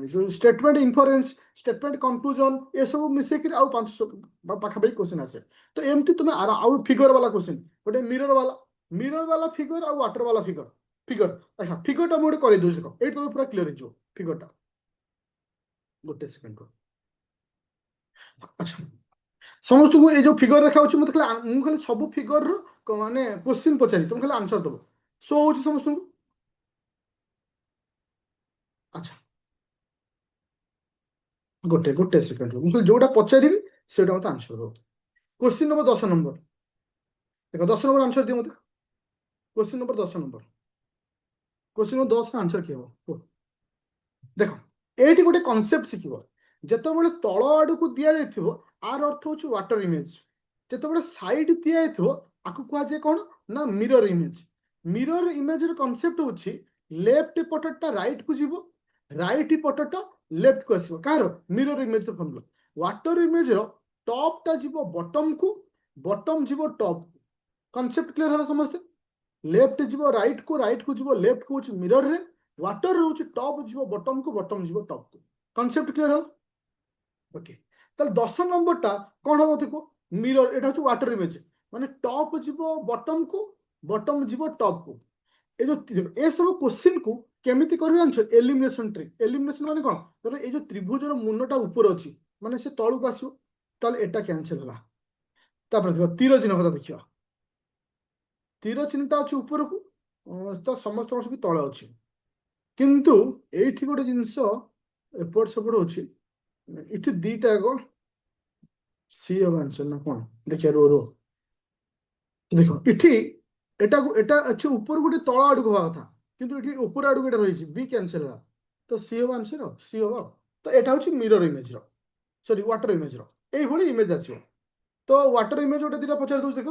जो स्टेटमेंट इन्फरेन्स स्टेटमेंट कंक्लूजन ये सब मिसेक आउ 5 पाखापाखि क्वेश्चन आसे तो एमती तुम आउ फिगर वाला क्वेश्चन गोटे मिरर वाला फिगर और वाटर वाला फिगर फिगर अच्छा फिगर टा मोटे कर दूँ देख ये तुम पूरा क्लियर हो फिगर टा गोटे सेकेंड को अच्छा समस्त को ये जो फिगर देखा मत खाली सब फिगर माने क्वेश्चन पचारि तुम खाली आंसर दब सो हो समस्त को अच्छा गोटे गोटे सेकेंड को जोटा पचारि से मत आंसर दब क्वेश्चन नंबर 10 नंबर देख 10 नंबर आंसर दिए मत question number 10 number question number 10 answer किए हो देख ये गोटे कनसेप्ट शिखब जिते तल आड़ को दि जाइए आर अर्थ हूँ वाटर इमेज जिते साइड दि जाइए आपको कहुए कौन ना मिरर इमेज कनसेप्ट हूँ लेफ्ट पटटा राइट को जीव राइट पटटा लेफ्ट को आसो car mirror image formula water image top टा जीव बॉटम को बॉटम जीव टॉप कनसेप्ट क्लियर है समस्ते लेफ्ट जीव राइट को जीव लेफ्ट को मिरर रे वाटर रोचे टॉप जीव बॉटम को बॉटम जीव टॉप को कॉन्सेप्ट क्लियर हो ओके তাহলে 10 নম্বরটা କ'ଣ ହବ ଦେଖ ମିରର ଏଟା ହଉଛି ୱାଟର ଇମେଜ ମାନେ ଟପ୍ ଯିବ ବଟମ କୁ ବଟମ ଯିବ ଟପ୍ କୁ এই যে এসব কোশ্চিন কু কেমিতি করবে জানছ এলিমিনেশন ট্রিক এলিমিনেশন মানে কোন ধর এই যে ত্রিভুজর মুন্ডটা উপরে অছি মানে সে তলুক আসিব তাহলে এটা ক্যান্সেল হলা তারপরে দেখো তীর চিহ্ন কথা দেখিবা তীর চিহ্নটা আছে উপরকু তো সমস্ত সব তলে ଅଛି কিন্তু এইଠି ଗୋଟେ ଜିନିଷ ଏପଟ ସେପଟ ଅଛି ଏଠି ଦିଟା ଯାକ ସି ହବ ଆନ୍ସର ନା କଣ ଦେଖିବା ରୋ ଦେଖ ଏଠି এটা ଅଛି ଉପର ଗୋଟେ ତଳ ଆଡକୁ ହବା କଥା କିନ୍ତୁ ଏଠି ଉପର ଆଡକୁ ଏଟା ରହିଛି ବି କ୍ୟାନ୍ସେଲ ହେଲା ତ ସି ହବ ଆନ୍ସର ସି ହବ ତ ଏଟା ହଉଛି ମିରର ଇମେଜ ର ସରି ୱାଟର ଇମେଜ ର এইଭଳି ଇମେଜ ଆସିବ ତ ୱାଟର ଇମେଜ ଗୋଟେ ଦିଟା ପଚାରି ଦଉଛି ଦେଖ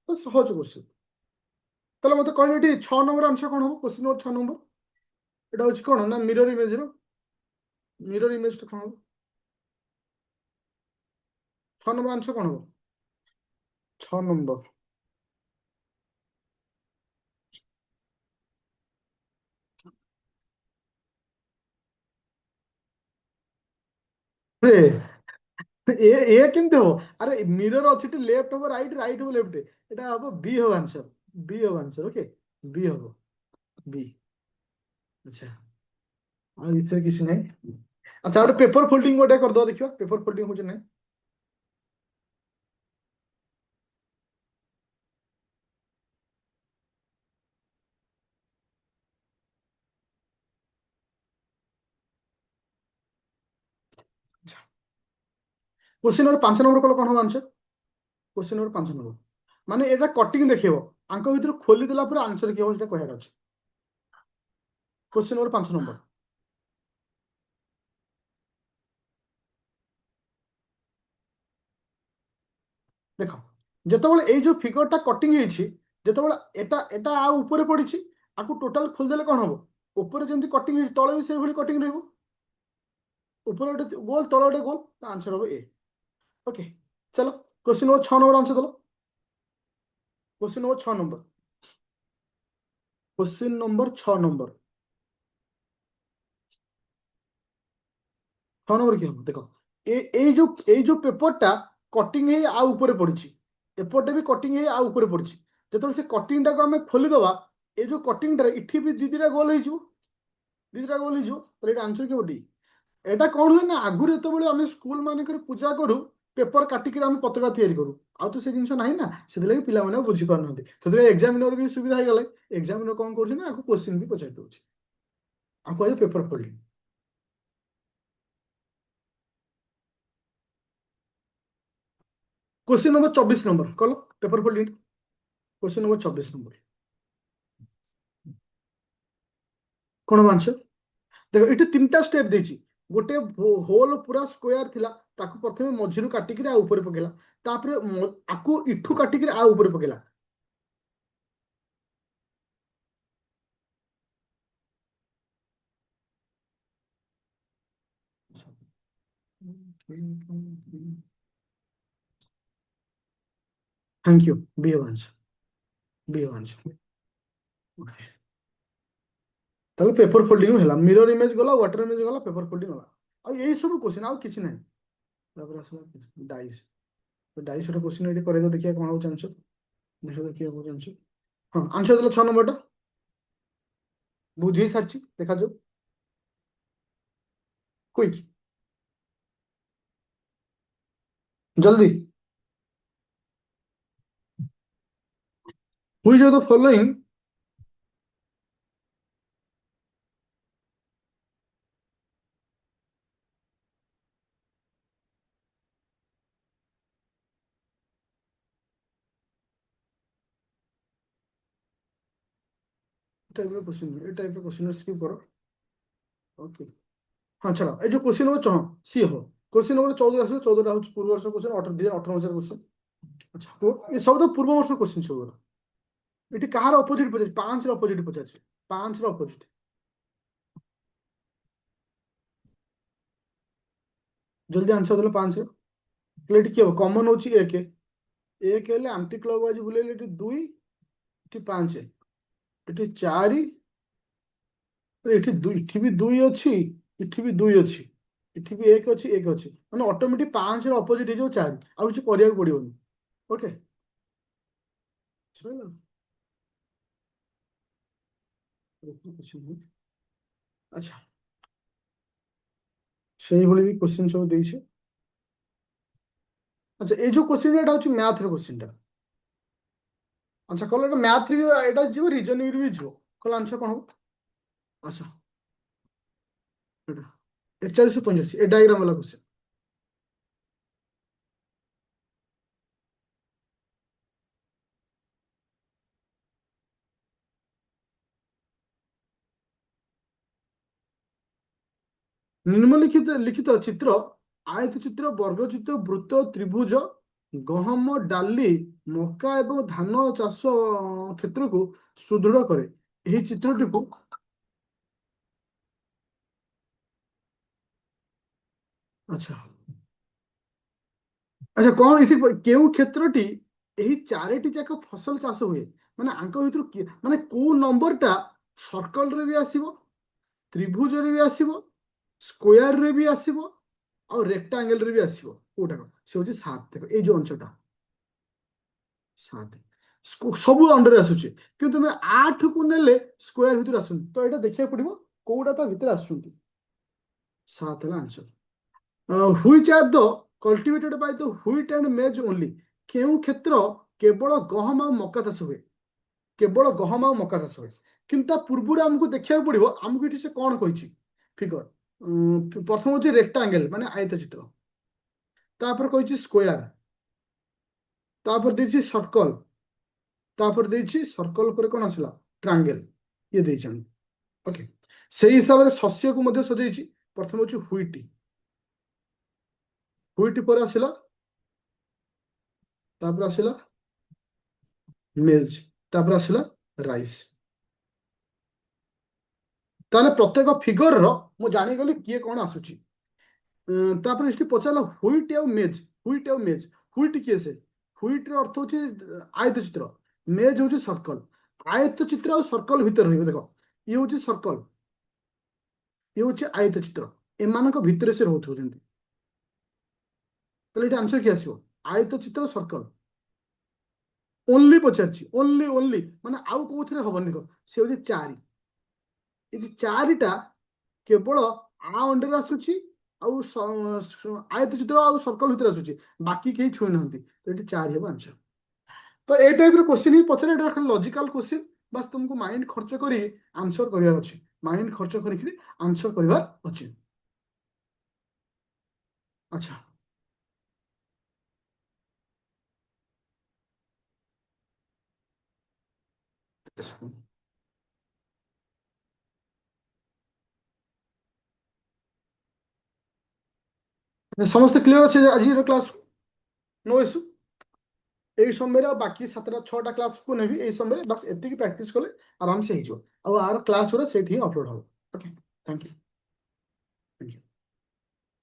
ତ ସହଜ କୋଶ୍ଚିନ୍ ତାହେଲେ ମତେ କହିଲେ ଏଠି 6 ନମ୍ବର ଆନ୍ସର କ'ଣ ହବ କୋଶ୍ଚିନ୍ ନମ୍ବର 6 ନମ୍ବର এটা হচ্ছে କ'ଣ ନା ମିରର ଇମେଜ ଟା କ'ଣ ହବ 6 ନମ୍ବର ଆନ୍ସର କ'ଣ ହବ 6 ନମ୍ବର এ এ কেমতি হব আরে মিরর ଅଛି ଟି লেফট হব রাইট রাইট হব লেফট এটা হব বি হব আনসার বি হব আনসার ওকে বি হব বি আচ্ছা আর এଥିରେ କିଛି ନାହିଁ আচ্ছা ଗୋଟେ পেপর ফোল্ডিং ଗୋଟେ କରିଦବା ଦେଖିବା পেপর ফোল্ডিং ହଉଛି ନାହିଁ কোশ্চিন ନମ୍ବର 5 ନମ୍ବର କଲେ କ'ଣ ହବ ଆନ୍ସର କୋଶ୍ଚିନ୍ ନମ୍ବର 5 ନମ୍ବର ମାନେ ଏଟା କଟିଂ ଦେଖେଇବ ଆଙ୍କ ଭିତରୁ ଖୋଲି ଦେଲା ପରେ ଆନ୍ସର କି ହବ ସେଟା କହିବାର ଅଛି କୋଶ୍ଚିନ୍ ନମ୍ବର 5 ନମ୍ବର ଦେଖ ଯେତେବେଳେ ଏଇ ଯୋଉ ଫିଗରଟା କଟିଂ ହେଇଛି ଯେତେବେଳେ এটা এটা ଆଉ ଉପରେ ପଡିଛି ଆକୁ ଟୋଟାଲ ଖୋଲିଦେଲେ କ'ଣ ହବ ଉପରେ ଯେମିତି କଟିଂ ହେଇଛି ତଳେ ବି ସେଇଭଳି କଟିଂ ରହିବ ଉପରେ ଗୋଟେ ଗୋଲ ତଳେ ଗୋଟେ ଗୋଲ ଆନ୍ସର ହବ ଏ ओके चलो क्वेश्चन नंबर 6 नंबर आंसर दो question number 6 number question number 6 number 6 number কি হবে দেখো এই যে পেপরটা কটিং ହେଇ ଆଉ ଉପରେ ପଡିଛି ଏପଟେ ବି କଟିଂ ହେଇ ଆଉ ଉପରେ ପଡିଛି ଯେତେବେଳେ ସେ କଟିଂଟାକୁ ଆମେ ଖୋଲିଦେବା এই ଯୋଉ କଟିଂଟାରେ ଏଠି ବି ଦି ଦିଟା ଗୋଲ ହେଇଯିବ ଦି ଦିଟା ଗୋଲ ହେଇଯିବ ତାହେଲେ ଏଇଟା ଆନ୍ସର କେଉଁଠି এটা କ'ଣ ହୁଏ ନା ଆଗରୁ ଯେତେବେଳେ ଆମେ ସ୍କୁଲ ମାନଙ୍କରେ ପୂଜା କରୁ ପେପର କାଟିକି ଆମେ ପତାକା ତିଆରି କରୁ ଆଉ ତ ସେ ଜିନିଷ ନାହିଁ ନା ସେଥିଲାଗି ପିଲାମାନେ ଆଉ ବୁଝିପାରୁନାହାନ୍ତି ସେଥିପାଇଁ ଏକ୍ସାମିନର ବି ସୁବିଧା ହେଇଗଲା ଏକ୍ସାମିନର କ'ଣ କରୁଛି ନା ଆକୁ କୋଶ୍ଚିନ୍ ବି ପଚାରି ଦଉଛି ଆଉ କୁହାଯାଏ paper folding question number 24 number कल paper folding question number 24 number कौन आंसर देखो ये 3टा स्टेप देछि गोटे होल पूरा स्क्वायर थिला ताकू प्रथमे मझिरु काटिक आ ऊपर पकेला तापरे आकू इठू काटिक आ ऊपर पकेला thank you B answer B answer তাহলে পেপর ফোল্ডিং ହେଲା ମିରର ଇମେଜ ଗଲା ୱାଟର ଇମେଜ ଗଲା পেপর ଫୋଲ୍ଡିଂ ଗଲା ଆଉ ଏଇ ସବୁ କ୍ୱେଶ୍ଚନ ଆଉ କିଛି ନାହିଁ ତାପରେ ଆସିଲା ଡାଇସ୍ ଡାଇସ୍ ଗୋଟେ କ୍ୱେଶ୍ଚନ ଏଠି କରେଇ ଦो ଦେଖିବା କ'ଣ ହଉଛି ଆନ୍ସର ଦେଖିବା ଦେଖିବା ହଉଛି ଆନ୍ସର ହଁ ଆନ୍ସର ଦେଲା 6 ନମ୍ବରଟା ବୁଝେଇ ସାରିଛି ଦେଖାଯାଉ କୁଇକ୍ ଜଲ୍ଦି which of the following type का क्वेश्चन ये टाइप का क्वेश्चन स्किप करो ओके हाँ चलो ये जो क्वेश्चन नंबर 4 सी हो क्वेश्चन नंबर 14 आसो 14टा हूँ पूर्व वर्ष क्वेश्चन 2018 मसीहा क्वेश्चन अच्छा ये सब तो पूर्व वर्ष क्वेश्चन सब ये कहार अपोजिट पचार 5 ର अपोजिट पचार 5 ର अपोजिट जल्दी आंसर देलो 5 ର ये किए कॉमन होची 1 1 हेले एंटी क्लॉकवाइज बुलेले 2 5 4 ଏଠି ବି ଦୁଇ ଅଛି, ଏଠି ବି ଦୁଇ ଅଛି, ଏଠି ବି ଏକ ଅଛି, ଏକ ଅଛି, ମାନେ ଅଟୋମେଟିକ 5 ର ଅପୋଜିଟ ହେଇଯିବ 4, ଆଉ କିଛି କରିବାକୁ ପଡିବନି। ଓକେ, ସରିଲା। ଆଚ୍ଛା, ସେଇଭଳି ବି କୋଶ୍ଚିନ୍ ସବୁ ଦେଇଛି। ଆଚ୍ଛା, এই ଯୋଉ କୋଶ୍ଚିନ୍ ଏଟା ହଉଛି ମ୍ୟାଥର କୋଶ୍ଚିନ୍ ଟା। ଆଚ୍ଛା, କହିଲ ଏଟା ମ୍ୟାଥ ବି, ଏଟା ଯିବ ରିଜନିଂ ବି ଯିବ, କହିଲ ଆନ୍ସର କଣ ହବ? ଆଚ୍ଛା, ଏଟା 4185 ଏ ଡାଇଗ୍ରାମ ବାଲା କୋଶ୍ଚିନ୍। ନିମ୍ନଲିଖିତ ଲିଖିତ ଚିତ୍ର ଆୟତ ଚିତ୍ର, ବର୍ଗ ଚିତ୍ର, ବୃତ୍ତ, ତ୍ରିଭୁଜ, ଗହମ, ଡାଲି, ମକା ଏବଂ ଧାନ ଚାଷ କ୍ଷେତ୍ରକୁ ସୁଦୃଢ କରେ। ଏହି ଚିତ୍ରଟିକୁ, ଆଚ୍ଛା ଆଚ୍ଛା, କଣ ଏଠି କେଉଁ କ୍ଷେତ୍ରଟି ଏହି ଚାରିଟି ଯାକ ଫସଲ ଚାଷ ହୁଏ? ମାନେ ଆଙ୍କ ଭିତରୁ ମାନେ କୋଉ ନମ୍ବରଟା ସର୍କଲରେ ବି ଆସିବ, ତ୍ରିଭୁଜରେ ବି ଆସିବ, ସ୍କୋୟାରରେ ବି ଆସିବ, ଆଉ ରେକ୍ଟାଙ୍ଗେଲରେ ବି ଆସିବ, କୋଉଟା ସେ ହଉଛି 7। ଦେଖ ଏଇ ଯୋଉ ଅଂଶଟା 7, ସବୁ ଅଣ୍ଡରରେ ଆସୁଛି, କିନ୍ତୁ ତୁମେ 8କୁ ନେଲେ ସ୍କୋୟାର ଭିତରେ ଆସୁନି, ତ ଏଇଟା ଦେଖିବାକୁ ପଡିବ କୋଉଟା ତା ଭିତରେ ଆସୁଛନ୍ତି। 7 ହେଲା answer. Which are the cultivated by the wheat and maize only? କେଉଁ କ୍ଷେତ୍ର କେବଳ ଗହମ ଆଉ ମକା ଚାଷ ହୁଏ? କେବଳ ଗହମ ଆଉ ମକା ଚାଷ ହୁଏ, କିନ୍ତୁ ତା ପୂର୍ବରୁ ଆମକୁ ଦେଖିବାକୁ ପଡିବ ଆମକୁ ଏଠି ସେ କଣ କହିଛି ଫିଗର। ପ୍ରଥମ ହଉଛି ରେକ୍ଟାଙ୍ଗେଲ ମାନେ ଆୟତ ଚିତ୍ର, ତାପରେ କହିଛି ସ୍କୋୟାର, ତାପରେ ଦେଇଛି ସର୍କଲ, ତାପରେ ଦେଇଛି ସର୍କଲ ଉପରେ କଣ ଆସିଲା ଟ୍ରାଙ୍ଗେଲ, ଇଏ ଦେଇଛନ୍ତି। ଓକେ, ସେଇ ହିସାବରେ ଶସ୍ୟକୁ ମଧ୍ୟ ସଜେଇଛି। ପ୍ରଥମ ହଉଛି ହ୍ୱିଟ୍, ହ୍ୱିଟ୍ ପରେ ଆସିଲା, ତାପରେ ଆସିଲା ମେଜ୍, ତାପରେ ଆସିଲା ରାଇସ୍। ତାହେଲେ ପ୍ରତ୍ୟେକ ଫିଗରର ମୁଁ ଜାଣିଗଲି କିଏ କଣ ଆସୁଛି। ତାପରେ ଏଠି ପଚାରିଲା ହ୍ୱିଟ୍ ଆଉ ମେଜ୍, ହ୍ୱିଟ୍ ଆଉ ମେଜ୍, ହ୍ୱିଟ୍ କିଏ ସେ? ହ୍ୱିଟ୍ ର ଅର୍ଥ ହଉଛି ଆୟତ ଚିତ୍ର, ମେଜ୍ ହଉଛି ସର୍କଲ। ଆୟତ ଚିତ୍ର ଆଉ ସର୍କଲ ଭିତରେ ରହିବ। ଦେଖ ଇଏ ହଉଛି ସର୍କଲ, ଇଏ ହଉଛି ଆୟତ ଚିତ୍ର, ଏମାନଙ୍କ ଭିତରେ ସେ ରହୁଥିବ ଯେମିତି। ତାହେଲେ ଏଠି ଆନ୍ସର କିଏ ଆସିବ? ଆୟତ ଚିତ୍ର ସର୍କଲ। ଓନ୍ଲି ପଚାରିଛି, ଓନ୍ଲି ଓନ୍ଲି ମାନେ ଆଉ କୋଉଥିରେ ହବନି। ଦେଖ ସେ ହଉଛି 4, ଏ ଯେ ଚାରିଟା କେବଳ ଆ ଅଣ୍ଡରରେ ଆସୁଛି, ଆଉ ଆୟତ ଚିତ୍ର ଆଉ ସର୍କଲ ଭିତରେ ଆସୁଛି, ବାକି କେହି ଛୁଇଁ ନାହାନ୍ତି, ତ ଏଠି 4 ହେବ ଆନ୍ସର। ତ ଏଇ ଟାଇପର କୋଶ୍ଚିନ୍ ହିଁ ପଚାରେ, ଏଟା ଖାଲି ଲଜିକାଲ କୋଶ୍ଚିନ୍, ବାସ୍ ତୁମକୁ ମାଇଣ୍ଡ ଖର୍ଚ୍ଚ କରି ଆନ୍ସର କରିବାର ଅଛି, ମାଇଣ୍ଡ ଖର୍ଚ୍ଚ କରିକି ଆନ୍ସର କରିବାର ଅଛି। ଆଚ୍ଛା, ସମସ୍ତେ କ୍ଲିୟର ଅଛି ଆଜିର କ୍ଲାସ? No issue? এই ସମୟରେ ଆଉ ବାକି 7ଟା 6ଟା କ୍ଲାସକୁ ନେବି, ଏଇ ସମୟରେ ବାସ୍ ଏତିକି ପ୍ରାକ୍ଟିସ କଲେ ଆରାମସେ ହେଇଯିବ, ଆଉ ଆର କ୍ଲାସ ଗୁରା ସେଇଠି ହିଁ ଅପଲୋଡ ହବ। Okay, thank you.